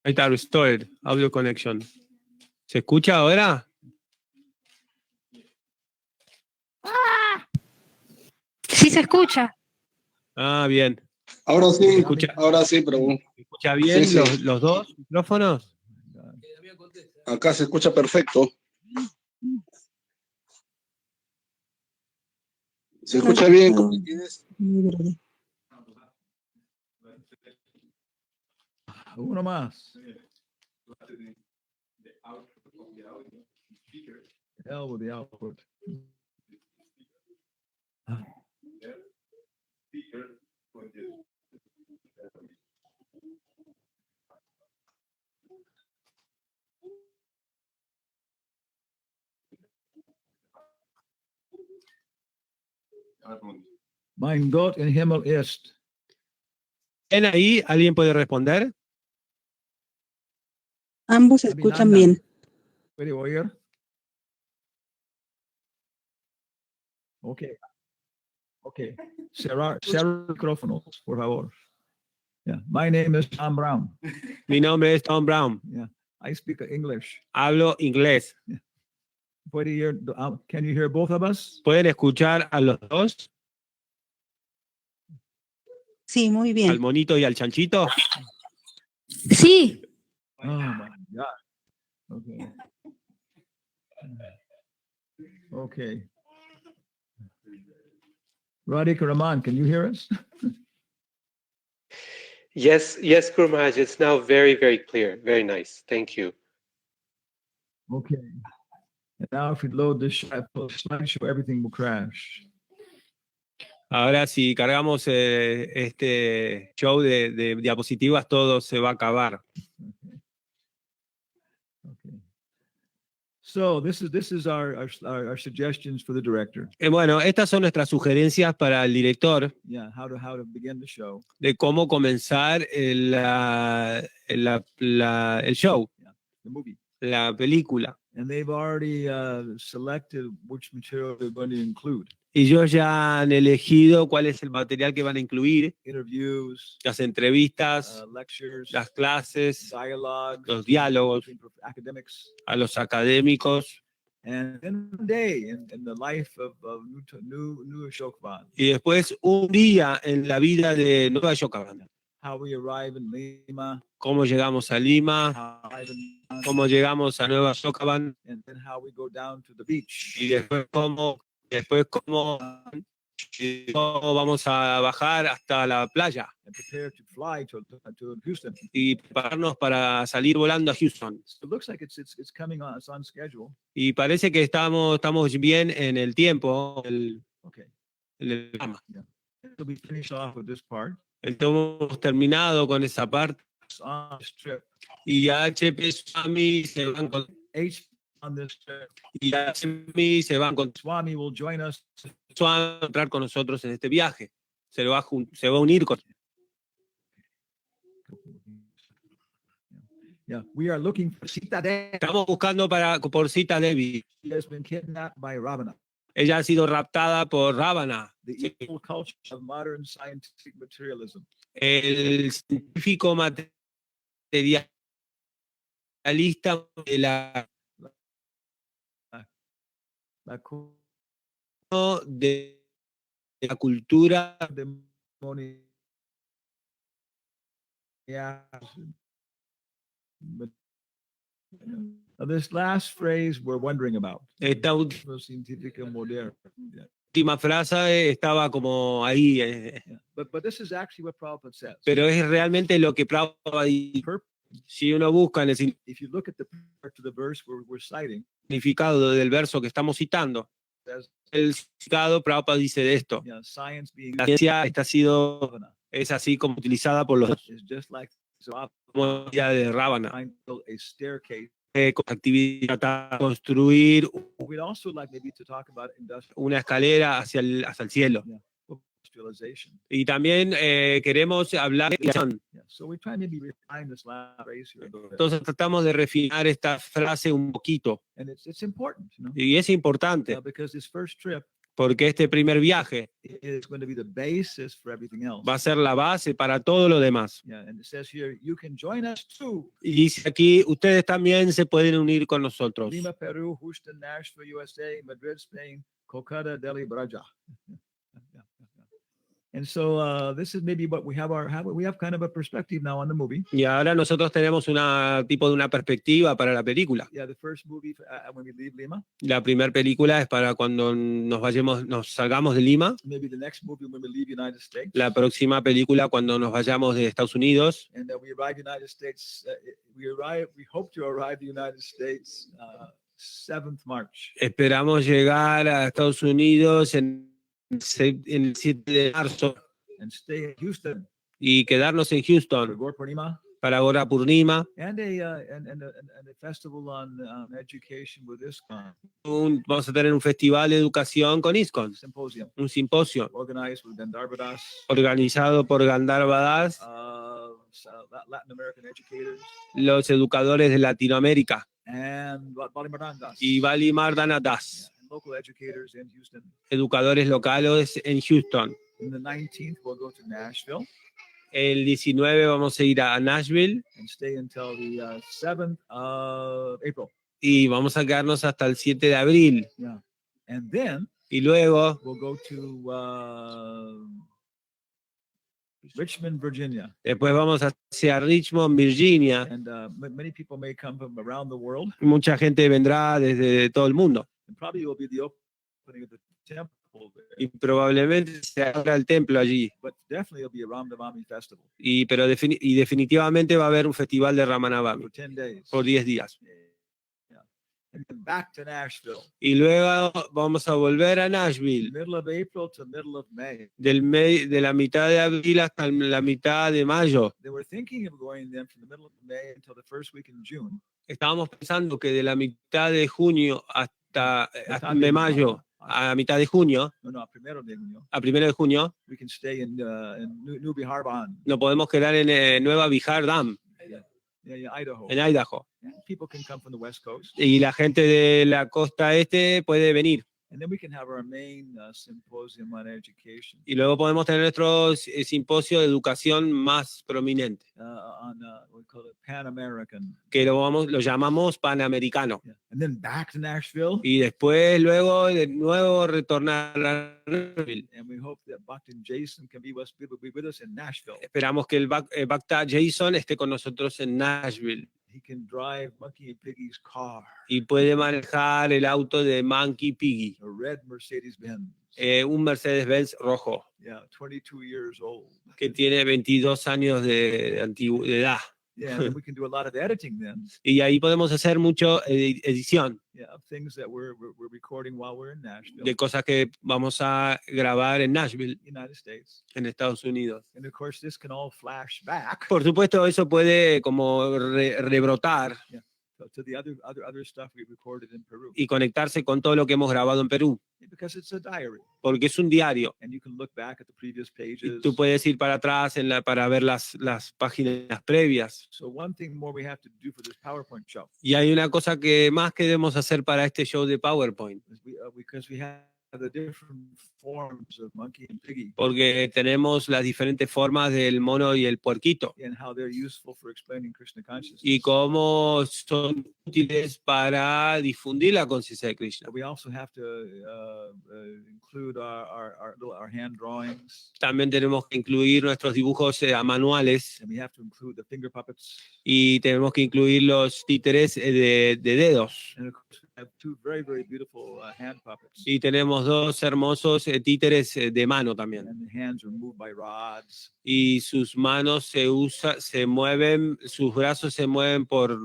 Ahí está, restored, audio connection. ¿Se escucha ahora? Sí se escucha. Ah, bien. Ahora ¿Se sí, escucha, pero se escucha bien Sí, sí. los dos micrófonos? acá se escucha perfecto. ¿Se escucha bien? Muy verde. Uno más. Hell with the output. Mein Gott im Himmel ist. ¿En ahí? ¿Alguien puede responder? Ambos se escuchan Abhinandan. bien. ¿Puede oír? Ok. Ok. Cerrar micrófonos, por favor. Yeah. My name is Tom Brown. Mi nombre es Tom Brown. Yeah. I speak English. Hablo inglés. Puede hear, can you hear both of us? ¿Pueden escuchar a los dos? Sí, muy ¿Al bien. monito y al chanchito? Sí. Oh my God. Okay. Okay. Radhika Raman, can you hear us? Yes, yes, Guru Maharaj, it's now very, very clear. Very nice. Thank you. Okay. And now if we load this slideshow, everything will crash. Ahora si cargamos este show de diapositivas, todo se va a acabar. Okay. So this is our suggestions for the director. Bueno, estas son nuestras sugerencias para el director Yeah, how to begin the show. de cómo comenzar el show, The movie. la película. And they've already selected which material they're going to include. Y ellos ya han elegido cuál es el material que van a incluir, Interviews, las entrevistas, lectures, las clases, dialogues, los diálogos, between academics. a los académicos, And then one day in the life of new Ashokvan, y después un día en la vida de Nueva Yokaban. how we arrive in Lima, Cómo llegamos a Lima, how we arrive in, cómo llegamos a Nueva Yokaban, and then how we go down to the beach. y después cómo vamos a bajar hasta la playa And prepare to fly to Houston. y prepararnos para salir volando a Houston. So it looks like it's coming on, it's on schedule. Y parece que estamos bien en el tiempo, Okay. en el programa. So we finish off with this part. Entonces hemos terminado con esa parte On this trip, y HP Swami se van con on this trip, y HP se van con Swami will join us. Swami a entrar con nosotros en este viaje. Se va a unir con. Yeah, we are looking for Sita Devi. Estamos buscando por Sita Devi. She has been kidnapped by Ravana. Ella ha sido raptada por Ravana, The evil culture of modern scientific materialism. el científico materialista de la cultura Demonia. This last phrase we're wondering about. Esta Científica moderna. Yeah. última frase estaba como ahí. Yeah. But this is actually what Prabhupada says. Pero es realmente lo que Prabhupada dice. Si uno busca en el If you look at the part of the verse we're citing, significado del verso que estamos citando, el citado Prabhupada dice de esto. yeah, science being La ciencia es así como utilizada por los is just like como la de Ravana. a staircase. Con actividad para construir We'd also like maybe to talk about una escalera hacia el cielo. industrialization. Y también queremos hablar de Yeah. So we try maybe refine this last phrase here a little bit. entonces tratamos de refinar esta frase un poquito. And it's important, you know, Y es importante because this first trip porque este primer viaje is going to be the basis for everything else. va a ser la base para todo lo demás. Yeah, and it says here, you can join us too. Y dice aquí, ustedes también se pueden unir con nosotros. Lima, Peru, Houston, Nashville, USA, Madrid, Spain, Kolkata, Delhi, Braja. Yeah. And so this is maybe what we have we have kind of a perspective now on the movie. Y ahora nosotros tenemos una tipo de una perspectiva para la película. Yeah, the first movie when we leave Lima. La primera película es para cuando nos salgamos de Lima. Maybe the next movie when we leave United States. La próxima película cuando nos vayamos de Estados Unidos. And we arrive United States. We hope to arrive the United States 7th March. Esperamos llegar a Estados Unidos en el 7 de marzo and stay in Houston y quedarnos en Houston for Gaur Purnima para Gora Purnima. and a festival on education with ISKCON Vamos a tener un festival de educación con ISKCON, symposium un simposio organized with Gandharva Das, organizado por Gandharva Das, Latin American educators, los educadores de Latinoamérica and Balimaran Das, y Bali Mardana Das, and local educators in Houston. educadores locales en Houston. On the 19th, we'll go to Nashville El 19 vamos a ir a Nashville and stay until the 7th of April. y vamos a quedarnos hasta el 7 de abril. Yeah, and then Y luego we'll go to Richmond, Virginia. después vamos hacia Richmond, Virginia. And many people may come from around the world. Mucha gente vendrá desde todo el mundo And probably will be the opening of the temple there. y probablemente se abra el templo allí. But definitely it'll be a Ramnavami festival Pero definitivamente va a haber un festival de Ramanavami for 10 days. por 10 días. Yeah. And then back to Nashville. Y luego vamos a volver a Nashville, Middle of April to middle of May. de la mitad de abril hasta la mitad de mayo. They were thinking of going then from the middle of May until the first week in June. Estábamos pensando que de la mitad de junio hasta de mayo a mitad de junio, No, primero de junio. a 1 de junio, We can stay in New Bihar Ban. nos podemos quedar en Nueva Bihar Dam, Yeah, Idaho. en Idaho. And people can come from the West Coast. Y la gente de la costa este puede venir. And then we can have our main symposium on education. Y luego podemos tener nuestro simposio de educación más prominente, We call it Pan American. que lo llamamos Panamericano. Yeah. And then back to Nashville. Y después, luego, de nuevo retornar a Nashville. And we hope that Bhakti and Jason can be with us in Nashville. Esperamos que el Bhakta Jason esté con nosotros en Nashville He can drive Monkey and Piggy's car, y puede manejar el auto de Monkey Piggy, a red Mercedes-Benz. un Mercedes-Benz rojo, Yeah, 22 years old. que tiene 22 años de edad. Yeah, and we can do a lot of editing then. Y ahí podemos hacer mucho edición Yeah, of things that we're recording while we're in Nashville, de cosas que vamos a grabar en Nashville, United States. en Estados Unidos. And of course, this can all flash back Por supuesto, eso puede como rebrotar to the other stuff we recorded in Peru, y conectarse con todo lo que hemos grabado en Perú, because it's a diary, porque es un diario. and you can look back at the previous Y pages. tú puedes ir para atrás para ver las páginas previas. So one thing more we have to do for this PowerPoint show Y hay una cosa que más que debemos hacer para este show de PowerPoint, is because we have the different forms of monkey and piggy porque tenemos las diferentes formas del mono y el puerquito and how they're useful for explaining Krishna consciousness. y cómo son útiles para difundir la conciencia de Krishna. We also have to include our hand drawings, También tenemos que incluir nuestros dibujos manuales and we have to include the finger puppets. y tenemos que incluir los títeres de dedos. And of course, we have two very, very beautiful hand puppets. Y tenemos dos hermosos títeres de mano también. And the hands are moved by rods. Y sus manos se mueven, sus brazos se mueven por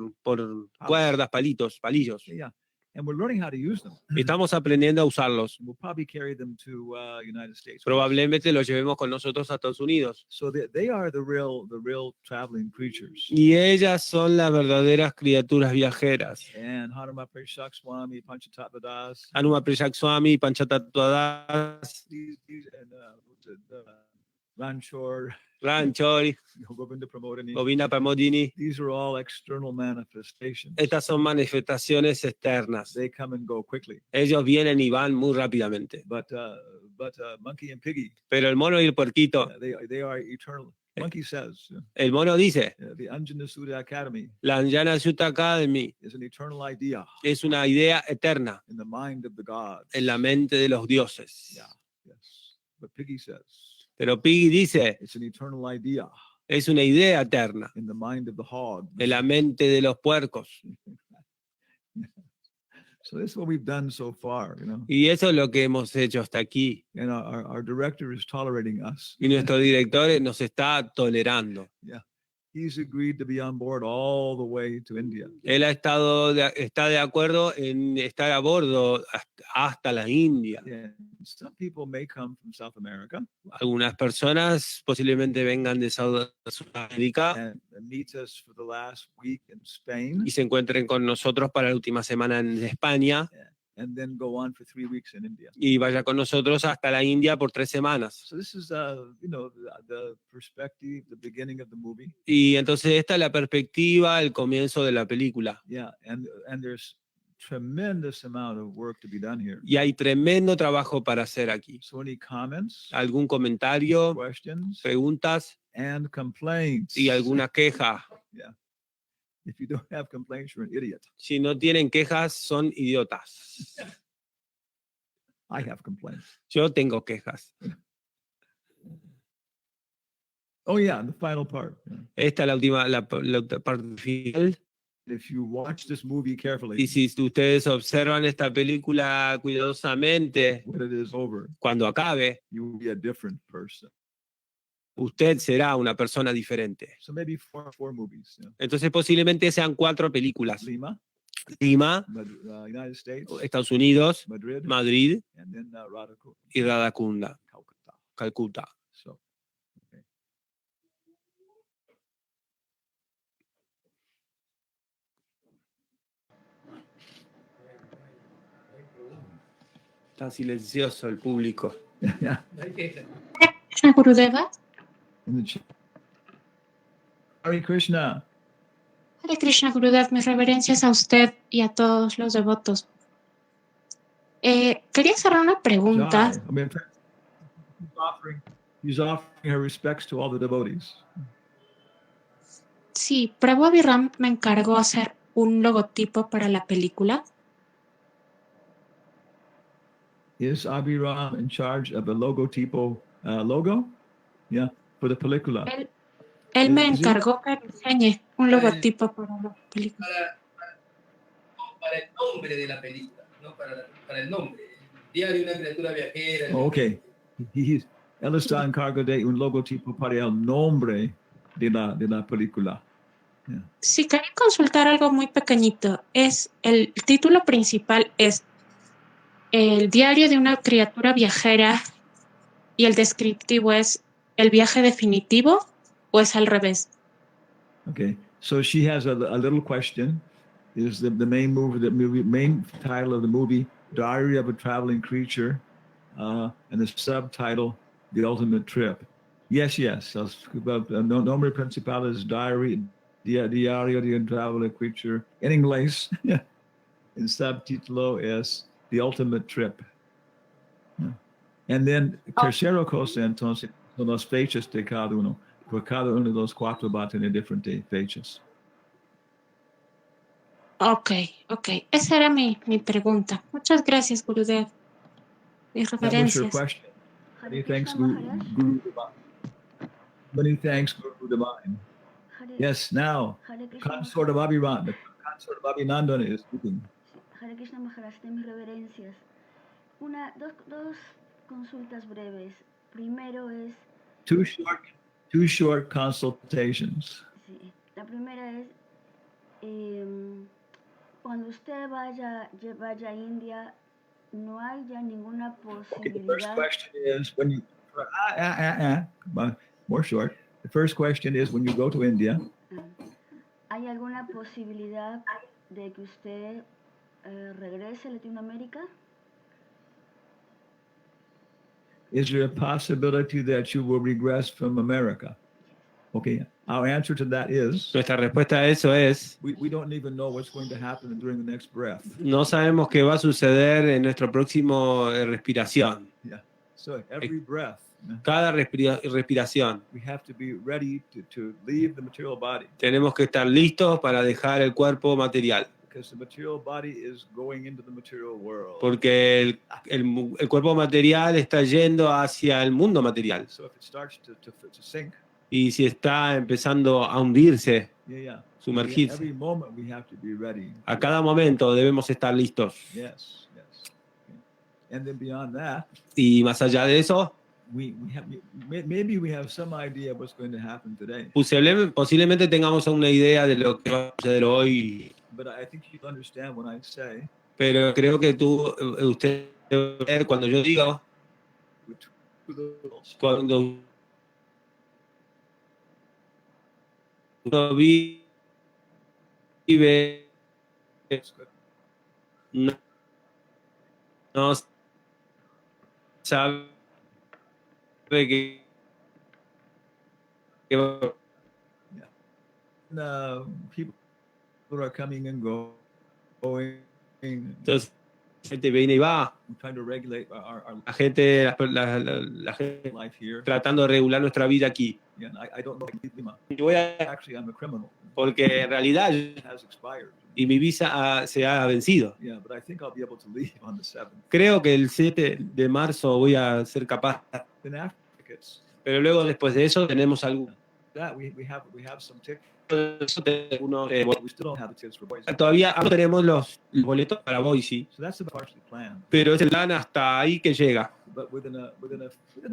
cuerdas, palillos. Yeah. And we're learning how to use them. Estamos aprendiendo a usarlos. We'll probably carry them to United States. Probablemente los llevemos con nosotros a Estados Unidos. So they are the real traveling creatures. Y ellas son las verdaderas criaturas viajeras. And Hanumatpresaka, Swami, Panchatattva Das, Hanumatpresaka, Swami, Panchatattva Das, these and Ranchor, Ranchori, Govinda Pramodini. Govina Pramodini. These are all external manifestations. Estas son manifestaciones externas. They come and go quickly. Ellos vienen y van muy rápidamente. But Monkey and Piggy, Pero el mono y el puerquito, they are eternal. Monkey says, el mono dice, the Anjana Sutta Academy la Anjana Sutta Academy is an eternal idea es una idea eterna in the mind of the gods. en la mente de los dioses. Yeah, yes. But Piggy says Pero Piggy dice, it's an eternal idea es una idea eterna in the mind of the hog. en la mente de los puercos. So this is what we've done so far, you know. Y eso es lo que hemos hecho hasta aquí. And our director is tolerating us. Y nuestro director nos está tolerando. Yeah. He's agreed to be on board all the way to India. Él está de acuerdo en estar a bordo hasta la India. Yeah. Some people may come from South America Algunas personas posiblemente vengan de Sudamérica and meet us for the last week in Spain y se encuentren con nosotros para la última semana en España and then go on for 3 weeks in India. y vaya con nosotros hasta la India por 3 semanas. So this is, the perspective, the beginning of the movie. Y entonces esta es la perspectiva, el comienzo de la película. Yeah, and there's tremendous amount of work to be done here. Y hay tremendo trabajo para hacer aquí. So any comments, ¿Algún comentario, questions, preguntas and complaints? y alguna queja? Yeah. If you don't have complaints, you're an idiot. Si no tienen quejas, son idiotas. I have complaints. Yo tengo quejas. Oh yeah, the final part. Esta es la última, la parte final. If you watch this movie carefully, Y si ustedes observan esta película cuidadosamente, when it is over, cuando acabe, you will be a different person. usted será una persona diferente. So maybe four movies. Yeah. Entonces posiblemente sean 4 películas. Lima, Lima, United States, Estados Unidos, Madrid, Madrid and then Radhakrishna, y Radhakunda, Calcutta. Calcuta. So, okay. Está silencioso el público. Yeah. Krishna Gurudeva. In the chat. Hare Krishna. Hare Krishna Gurudev, mis reverencias a usted y a todos los devotos. Quería hacer una pregunta. Jai. I mean, he's offering her respects to all the devotees. Sí, Prabhu Abhiram me encargó hacer un logotipo para la película. Is Abhiram in charge of the logotipo logo? Yeah, for the película. Él me Sí. encargó que diseñe un logotipo para la película. Para el nombre de la película, no para el nombre. Diario una criatura viajera. Okay. Él está en cargo de un logotipo para el nombre de la película. Yeah. Sí, quería consultar algo muy pequeñito. El título principal es El diario de una criatura viajera y el descriptivo es El viaje definitivo, o es al revés. Okay. So she has a little question. Is the main main title of the movie Diary of a Traveling Creature, and the subtitle The Ultimate Trip? Yes. Nombre principal is Diario de un Traveling Creature. En inglés, el subtítulo es The Ultimate Trip. And then tercera cosa entonces son las fechas de cada uno. Por cada uno de los 4 va a tener diferentes fechas. Ok. Esa era mi pregunta. Muchas gracias, Gurudev. Mis That was your referencias. question. Many thanks, Guru Divine. Many thanks, Guru Divine. Yes, now, the consort of Abhiram, the consort of Abhinandan is speaking. Hare Krishna Maharaj, de mis reverencias. Dos consultas breves. Primero es... Two short consultations. Sí, la primera es... cuando usted vaya a India, no hay ya ninguna Okay, the first posibilidad... question is when you... More short. The first question is when you go to India, ¿Hay alguna posibilidad de que usted regrese a Latinoamérica? is there a possibility that you will regress from America? Okay, our answer to that is Nuestra respuesta a eso es, we don't even know what's going to happen during the next breath. no sabemos qué va a suceder en nuestro próximo respiración. Yeah. So every breath, Cada respiración. we have to be ready to leave the material body. Tenemos que estar listos para dejar el cuerpo material. Because the material body is going into the material world. Porque el cuerpo material está yendo hacia el mundo material. So if it starts to sink, y si está empezando a hundirse, sumergirse, every moment we have to be ready. A cada momento debemos estar listos. Yes, yes. Okay. And then beyond that, y más allá de eso, maybe we have some idea what's going to happen today. Posiblemente tengamos una idea de lo que va a suceder hoy. But I think you understand when I say. Pero creo que usted cuando yo digo, cuando uno vive, no sabe que people are coming and going. Entonces, la gente viene y va. Trying to regulate la gente life here. Tratando de regular nuestra vida aquí. Yeah, I don't know. Actually, I'm a criminal. Porque en realidad y mi visa se ha vencido. Yeah, but I think I'll be able to leave on the 7th. Creo que el 7 de marzo voy a ser capaz. Pero luego después de eso tenemos algo. We have some tickets. Todavía no tenemos los boletos para Boise. So that's partially planned. Pero es el plan hasta ahí que llega. But within a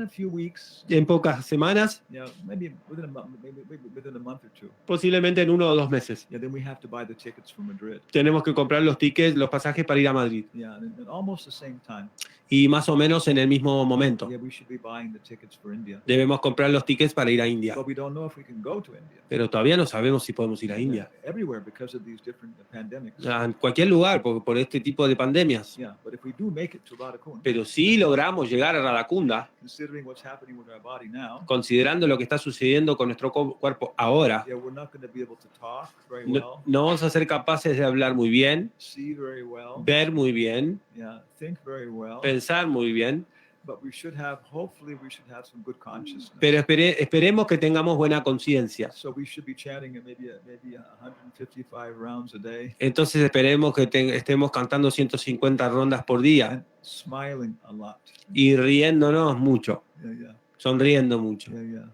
few weeks. En pocas semanas. Yeah, maybe within a month or two. Posiblemente en 1 o 2 meses. Yeah, then we have to buy the tickets from Madrid. Tenemos que comprar los tickets, los pasajes para ir a Madrid. Yeah, and almost the same time. Y más o menos en el mismo momento. Yeah, we should be buying the tickets for India. Debemos comprar los tickets para ir a India. But we don't know if we can go to India. Pero todavía no sabemos si podemos ir a India. Everywhere because of these different pandemics. En cualquier lugar por este tipo de pandemias. Yeah, but if we do make it to Radhakund, pero si logramos llegar a Radhakunda, considering what's happening with our body now, considerando lo que está sucediendo con nuestro cuerpo ahora, yeah, we're not going to be able to talk very well, no vamos a ser capaces de hablar muy bien, see very well, ver muy bien, yeah, think very well, pensar muy bien. But we should have, hopefully we should have some good consciousness. Pero esperemos que tengamos buena conciencia. So we should be chanting at maybe 155 rounds a day. Entonces esperemos que estemos cantando 150 rondas por día. And smiling a lot. Y riéndonos mucho. Yeah, yeah. Sonriendo mucho. Yeah, yeah.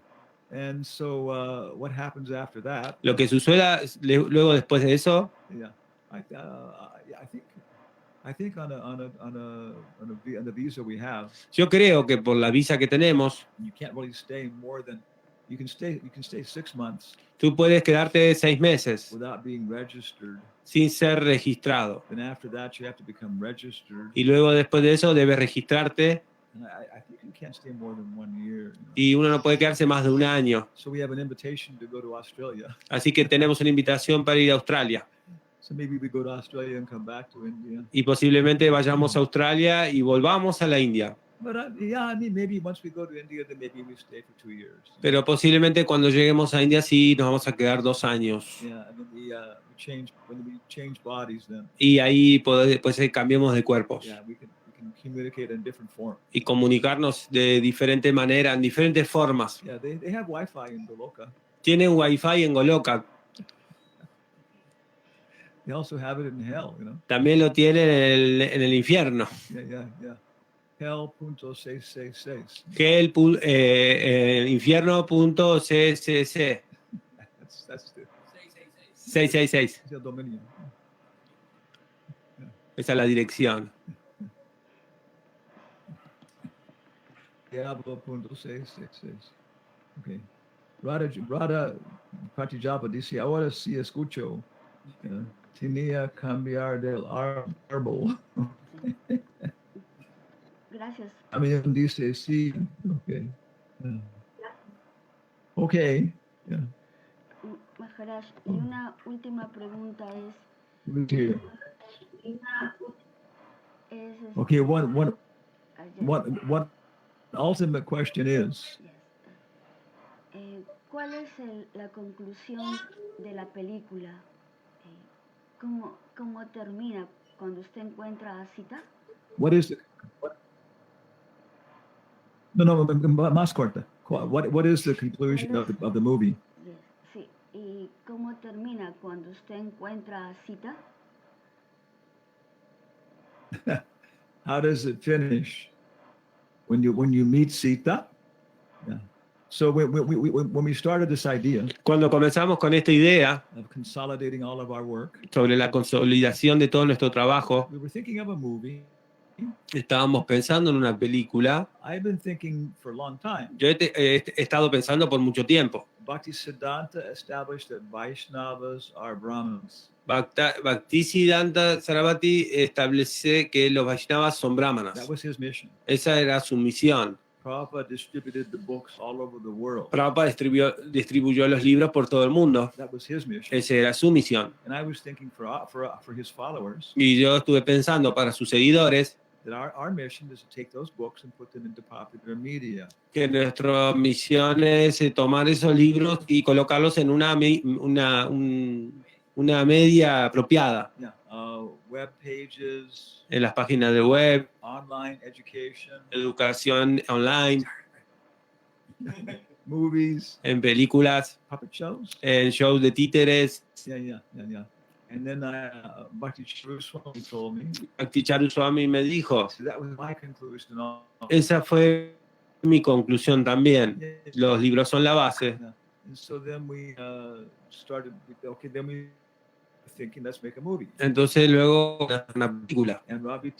And so what happens after that? Lo que suceda luego después de eso. Yeah, I think on the visa we have. Yo creo que por la visa que tenemos. You can't really stay more than you can stay 6 months. Tú puedes quedarte 6 meses. Without being registered. Sin ser registrado. Then after that you have to become registered. Y luego después de eso debes registrarte. I think you can't stay more than 1 year. Y uno no puede quedarse más de 1 año. So we have an invitation to go to Australia. Así que tenemos una invitación para ir a Australia. So maybe we go to Australia and come back to India. Y posiblemente vayamos a Australia y volvamos a la India. But yeah, I mean, maybe once we go to India, then maybe we stay for 2 years. Pero posiblemente cuando lleguemos a India sí nos vamos a quedar 2 años. Yeah, and then we change bodies then. Y ahí pues cambiemos de cuerpos. Yeah, we can communicate in different forms. Y comunicarnos de diferente manera, en diferentes formas. Yeah, they have Wi-Fi in Goloka. Tienen Wi-Fi en Goloka. They also have it in hell, you know. También lo tienen en el infierno. Yeah. Hell.666. Infierno.ccc. That's the 666. It's el dominio. Esa es la dirección. Diablo.666. Okay. Radha Pratijapa dice, ahora sí escucho. Tenía cambiar del árbol. Gracias. A mí dice sí. Okay. Okay. Yeah. Maharaj, y una última pregunta es. Okay. One ultimate question is. ¿cuál es la conclusión de la película? ¿Cómo termina cuando usted encuentra a Sita? What is the no, más corta. What is the conclusion of the movie? Yes, sí. ¿Y cómo termina cuando usted encuentra a Sita? How does it finish when you meet Sita? Yeah. So when we started this idea Cuando comenzamos con esta idea of consolidating all of our work, sobre la consolidación de todo nuestro trabajo, we were thinking of a movie. estábamos pensando en una película. I've been thinking for a long time. Yo he estado pensando por mucho tiempo. Bhaktisiddhanta established that Vaishnavas are Brahmins. Bhaktisiddhanta Sarasvati establece que los Vaishnavas son brahmanas. That was his mission. Esa era su misión. Prabhupada distributed the books all over the world. Prabhupada distribuyó los libros por todo el mundo. That was his mission. Esa era su misión. And I was thinking for his followers. Y yo estuve pensando para sus seguidores That our mission is to take those books and put them into popular media. que nuestra misión es tomar esos libros y colocarlos en una media apropiada. Yeah. Web pages. En las páginas de web. Online education. Educación online. Movies. En películas. Puppet shows. En shows de títeres. Yeah. And then Bhakti Swami told me. Bhakti Swami me dijo. So that was my conclusion. Esa fue mi conclusión también. Yeah. Los libros son la base. Yeah. And so then we started. Okay, then we thinking let's make a movie. Entonces luego una película. And Ravi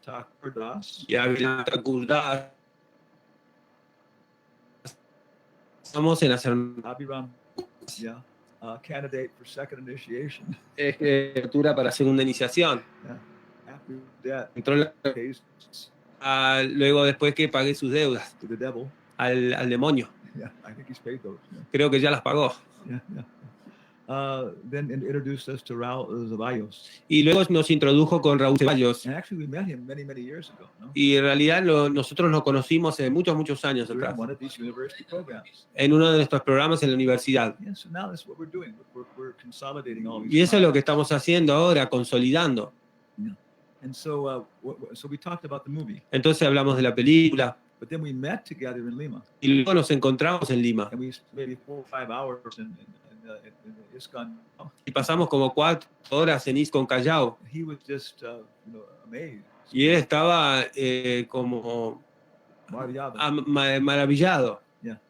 Thakur Das. Y Ravi Thakur Das. Estamos en hacer. Abhiram. Yeah. Candidate for second initiation. Escritura para segunda iniciación. Yeah. After that, entró luego después que pagué sus deudas. To the devil. Al demonio. Yeah, I think he's paid those. Yeah. Creo que ya las pagó. Yeah. Then introduced us to Raúl Zavallos. Y luego nos introdujo con Raúl Zavallos. And actually we met him many years ago. No? Y en realidad nosotros nos conocimos hace muchos años atrás. One of these university programs. En uno de nuestros programas en la universidad. Yeah, so now that's what we're doing. We're consolidating all these. Y eso es lo que estamos haciendo ahora, consolidando. Yeah. And so we talked about the movie. Entonces hablamos de la película. But then we met together in Lima. Y luego nos encontramos en Lima. And we maybe 4 or 5 hours in ISKCON. Y pasamos como 4 horas en ISKCON Callao. He was just amazed. Y él estaba como maravillado. Yeah.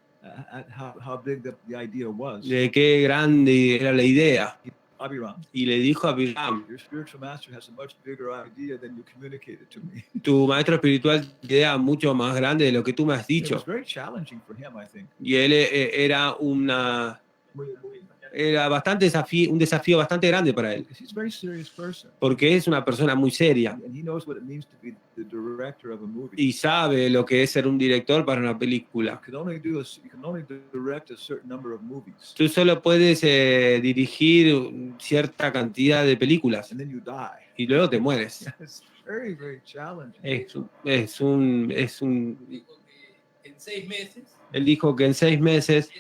At how big the idea was. De qué grande era la idea. Abhiram. Y le dijo a Abhiram, your spiritual master has a much bigger idea than you communicated to me. Tu maestro espiritual tiene idea mucho más grande de lo que tú me has It dicho. was very challenging for him, I think. Y él era un desafío bastante grande para él. He's a very serious person. Porque es una persona muy seria. And he knows what it means to be the director of a movie. Y sabe lo que es ser un director para una película. You can only direct a certain number of movies. Tú solo puedes dirigir cierta cantidad de películas. And then you die. Y luego te mueres. It's very, very challenging. Es un En 6 meses. Él dijo que en 6 meses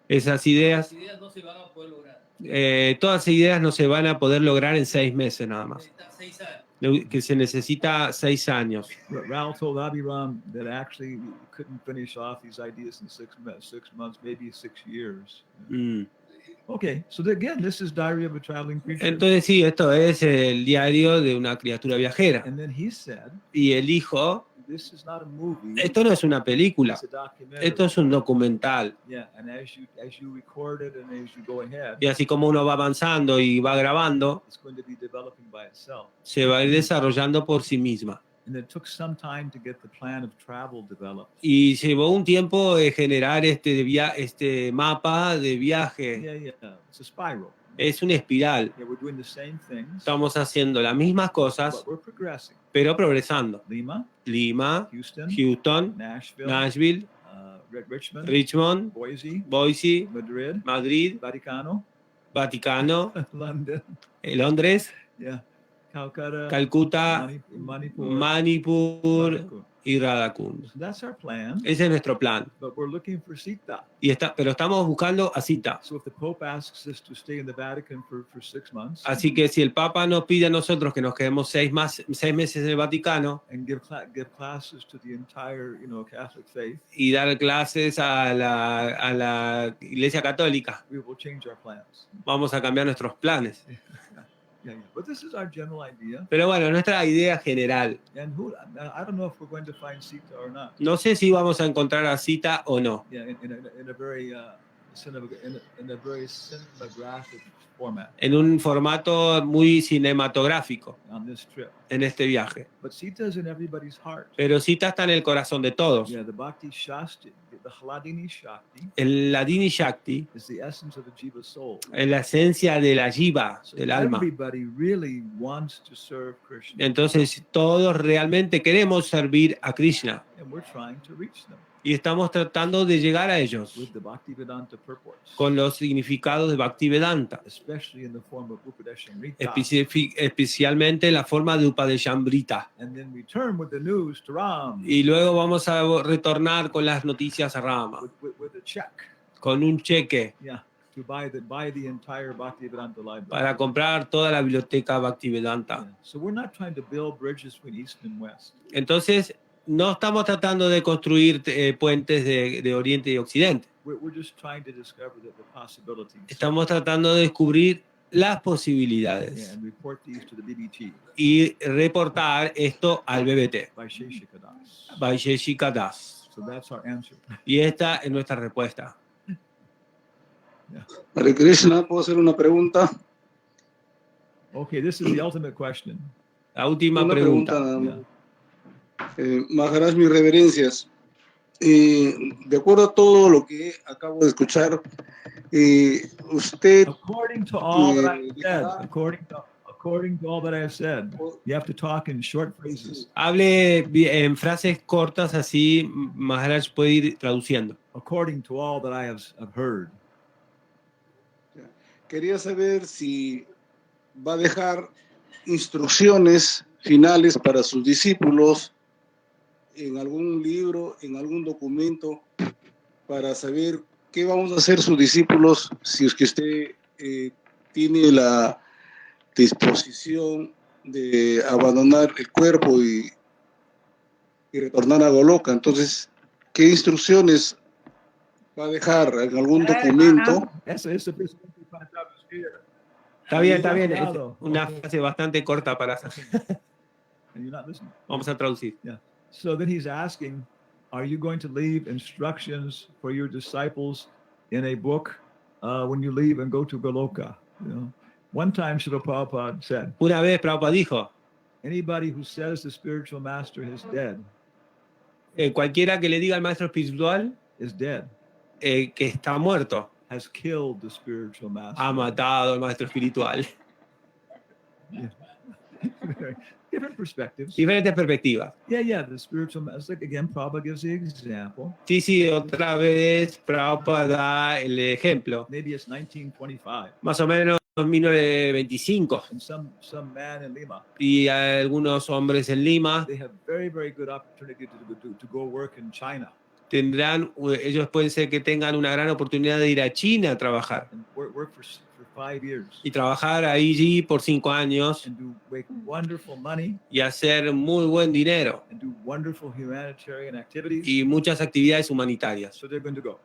esas ideas no se van a poder lograr. Todas esas ideas no se van a poder lograr en 6 meses nada más. 6 años. Que se necesita 6 años. Raul told Abhiram that actually you couldn't finish off these ideas in 6 months, maybe 6 years. Okay, so again, this is Diary of a Traveling Preacher. Entonces sí, esto es el diario de una criatura viajera. And then he said, y él dijo, this is not a movie, esto no es una película, it's a documentary. esto es un documental. Yeah, and as you record it and as you go ahead, y así como uno va avanzando y va grabando, it's going to be developing by itself. Se va a ir desarrollando por sí misma. And it took some time to get the plan of travel developed. Y llevó un tiempo generar este mapa de viaje. Yeah. It's a spiral. Es una espiral. Yeah, we're doing the same things. Estamos haciendo las mismas cosas, but we're progressing. Pero progresando. Lima, Houston, Nashville, Richmond, Boise, Madrid, Vaticano, Londres, Calcuta, Manipur y Radhakund. That's our plan. Ese es nuestro plan. But we're looking for Sita. Pero estamos buscando a Sita. So if the Pope asks us to stay in the Vatican for 6 months. Así que si el Papa nos pide a nosotros que nos quedemos 6 meses en el Vaticano And give classes to the entire, Catholic faith. Y dar clases a la Iglesia Católica, We will change our plans. vamos a cambiar nuestros planes. Yeah. But this is our general idea. Pero bueno, nuestra idea general. And I don't know if we're going to find Sita or not. No sé si vamos a encontrar a Sita o no. Yeah, in a very cinematographic format. En un formato muy cinematográfico On this trip. en este viaje. But Sita is in everybody's heart. Pero Sita está en el corazón de todos. Yeah, the Bhakti Shasti, the Haladini Shakti. El Ladini Shakti is the essence of the Jiva soul. Es la esencia de la Jiva, del alma. Everybody really wants to serve Krishna. Entonces todos realmente queremos servir a Krishna. And we're trying to reach them. Y estamos tratando de llegar a ellos With the Bhaktivedanta purports. con los significados de Bhaktivedanta, Especially in the form of Upadeshamrita. especialmente en la forma de Upadeshamrita. And then we turn with the news to Ram. Y luego vamos a retornar con las noticias a Rama, With a check. con un cheque Yeah. To buy the entire Bhaktivedanta library. para comprar toda la biblioteca Bhaktivedanta. Yeah. So we're not trying to build bridges between East and West. Entonces, no estamos tratando de construir puentes de Oriente y Occidente. We're just trying to discover the possibilities. Estamos tratando de descubrir las posibilidades. Yeah, and report these to the BBT. Y reportar esto al BBT. Vaisheshika Vaisheshika Das. So that's our answer. Y esta es nuestra respuesta. Yeah. Hare Krishna, ¿puedo hacer una pregunta? Okay, this is the ultimate question. La última Una pregunta. nada más. Maharaj, mis reverencias. De acuerdo a todo lo que acabo de escuchar, usted... According to all that I said, according to all that I have said, you have to talk in short phrases. Hable en frases cortas, así Maharaj puede ir traduciendo. According to all that I have heard. Quería saber si va a dejar instrucciones finales para sus discípulos en algún libro, en algún documento, para saber qué vamos a hacer sus discípulos si es que usted tiene la disposición de abandonar el cuerpo y retornar a Goloka. Entonces, ¿qué instrucciones va a dejar en algún documento? Está bien, está bien. Es una frase bastante corta para hacer. Vamos a traducir. Yeah. So then he's asking, are you going to leave instructions for your disciples in a book when you leave and go to Goloka? You know? One time Srila Prabhupada said, Una vez Prabhupada dijo, anybody who says the spiritual master is dead cualquiera que le diga al maestro espiritual is dead. Que está muerto, Has killed the spiritual master. ha matado al maestro espiritual. Yeah. Different perspectives. Diferentes perspectivas. Yeah, the spiritual master. Again, Prabhupada gives the example. Sí, otra vez Prabhupada da el ejemplo. Maybe it's 1925. Más o menos 1925. And some man in Lima. Y algunos hombres en Lima They have very, very good opportunity to go work in China. Ellos pueden ser que tengan una gran oportunidad de ir a China a trabajar. And work for 5 years. Y trabajar allí por 5 años. And make wonderful money. Y hacer muy buen dinero. And do wonderful humanitarian activities. Y muchas actividades humanitarias. So they're going to go.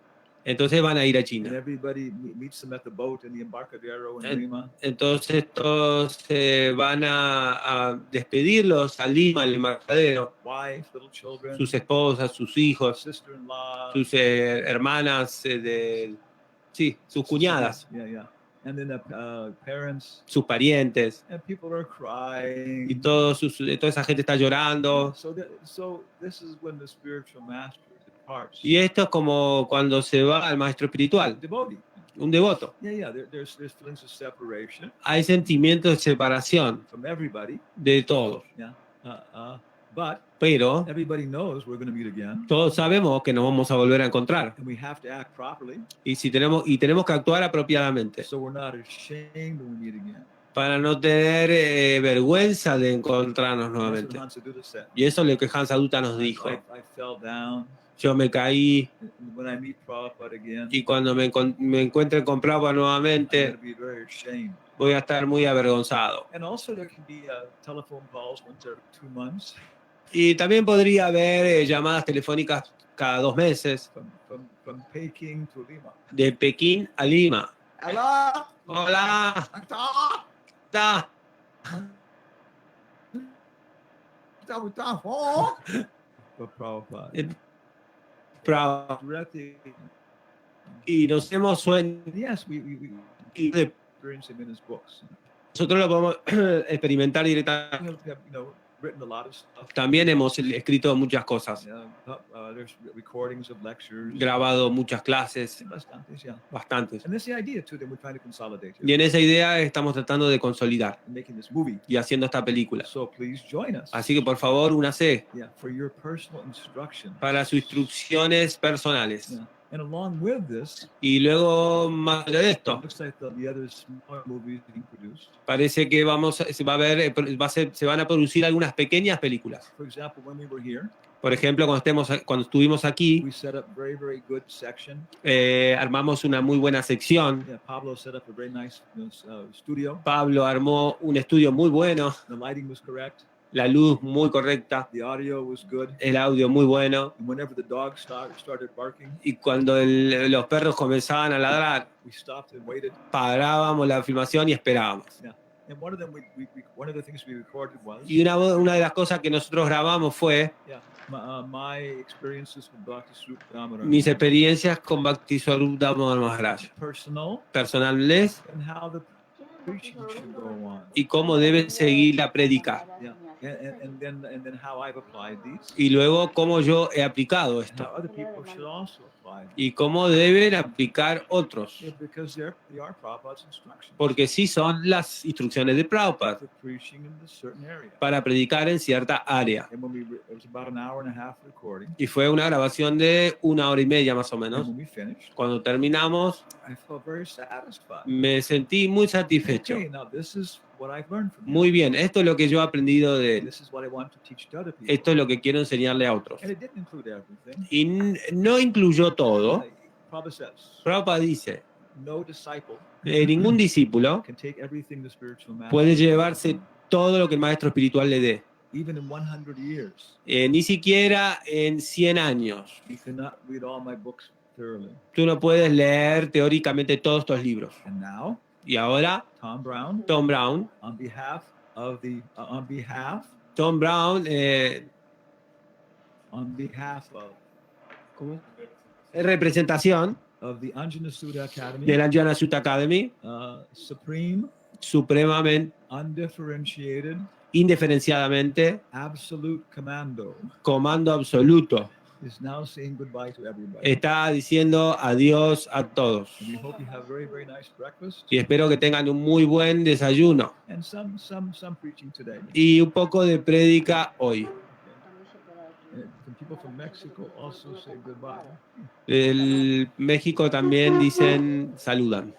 Entonces van a ir a China. And everybody meets them at the boat in the embarcadero in Lima. Entonces todos van a despedirlos a Lima, al embarcadero. Wife, little children, sus esposas, sus hijos, sister-in-law, sus hermanas, sus cuñadas. Yeah. And then parents, sus parientes. And people are crying. Y toda esa gente está llorando. So this is when the spiritual master departs. Y esto es como cuando se va al maestro espiritual. Devotee. Un devoto. Yeah. There's feelings of separation. Hay sentimientos de separación. From everybody. De todos. Yeah. Pero everybody knows we're going to meet again. Todos sabemos que nos vamos a volver a encontrar. And we have to act properly. Y tenemos que actuar apropiadamente. So we're not ashamed when we meet again. para no tener vergüenza de encontrarnos That's what nuevamente. Hansaduta said. Y eso es lo que Hansaduta nos dijo. I fell down. Yo me caí When I meet Prabhupada again, y cuando me encuentre con Prabhupada I'm nuevamente, going to be very ashamed. voy a estar muy avergonzado. And also there can be telephone calls once every 2 months Y también podría haber llamadas telefónicas cada 2 meses from Peking to Lima. de Pekín a Lima. Hola. Hola. Ta. But Prabhupada. Directly. Y nos hemos sueño. Yes, we Y experience him in his books. nosotros lo podemos experimentar directamente. We have, written a lot of stuff. También hemos escrito muchas cosas, There's recordings of lectures. grabado muchas clases, Bastantes, yeah. bastantes. And that's the idea too that we're trying to consolidate here. Y en esa idea estamos tratando de consolidar And making this movie. y haciendo esta película. So please join us. Así que por favor, únase Yeah, for your personal instruction. para sus instrucciones personales. Yeah. And along with this, Y luego, más de esto, looks like the other smaller movies being produced. parece que se van a producir algunas pequeñas películas. For example, when we were here, Por ejemplo, cuando estuvimos aquí, we set up very, very good section. armamos una muy buena sección. Yeah, Pablo set up a very nice studio. Pablo armó un estudio muy bueno. The lighting was correct. La luz muy correcta. The audio was good. El audio muy bueno. And whenever the dogs started barking, Y cuando los perros comenzaban a ladrar, we stopped and waited. parábamos la filmación y esperábamos. Yeah. And one of the things we recorded was. Y una de las cosas que nosotros grabamos fue my experiences with Bhakti Swarup Damodar. mis experiencias con Bhakti Swarup Damodar Maharaj. Personales. And how the preaching should go on. Y cómo debe seguir la prédica. Yeah. And then how I've applied these. Y luego cómo yo he aplicado esto. How other people should also apply. Y cómo deben aplicar otros. Yeah, because they are Prabhupada's instructions. Porque sí son las instrucciones de Prabhupada For preaching in a certain area. para predicar en cierta área. And when it was about an hour and a half recording. Y fue una grabación de 1 hora y media más o menos. And when we finished, cuando terminamos, I felt very satisfied. me sentí muy satisfecho. Okay, now this is what I've learned from Muy bien, esto es lo que yo he aprendido de él. This is what I want to teach to other people. Esto es lo que quiero enseñarle a otros. And it didn't include everything. Y no incluyó todo. Prabhupada says, Prabhupada dice, no disciple ningún discípulo can take everything the spiritual master puede llevarse todo lo que el maestro espiritual le dé. even in 100 years. Ni siquiera en 100 años. You cannot read all my books thoroughly. Tú no puedes leer teóricamente todos estos libros. And now, Y ahora, Tom Brown, Tom Brown, on behalf of Tom Brown, ¿cómo? En representación of the Anjana Sudha Academy, de la Anjana Sutta Academy, supreme, supremamente, undifferentiated, indiferenciadamente, absolute commando, comando absoluto, is now saying goodbye to everybody. está diciendo adiós a todos. And we hope you have very, very nice breakfast. Y espero que tengan un muy buen desayuno. And some preaching today. Y un poco de prédica hoy. And people from Mexico also say goodbye. El México también dicen saludan.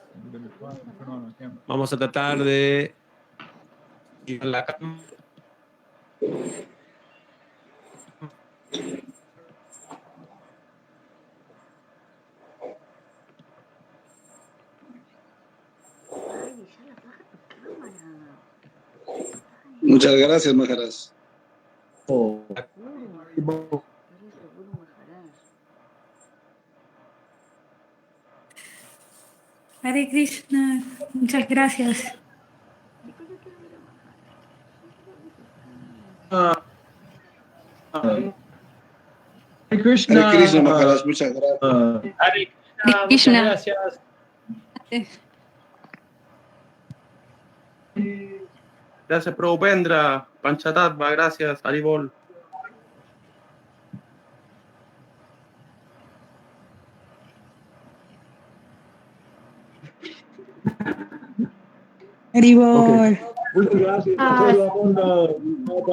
Vamos a tratar de ir a la cama. Muchas gracias, Maharaj. Hare Krishna, muchas gracias. Hare Krishna. Hare Krishna, Maharaj, muchas gracias. Hare Krishna, muchas gracias. Gracias, Prabhupendra, Panchatatva, gracias, Haribol. Haribol. Muchas gracias a todo el mundo.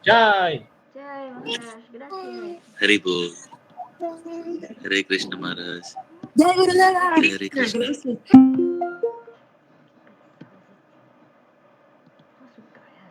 Jai. Jai, Maharaj, gracias. Haribol. Hare Krishna Maharaj. Jai Gurudeva. Hare Krishna. Azúcar.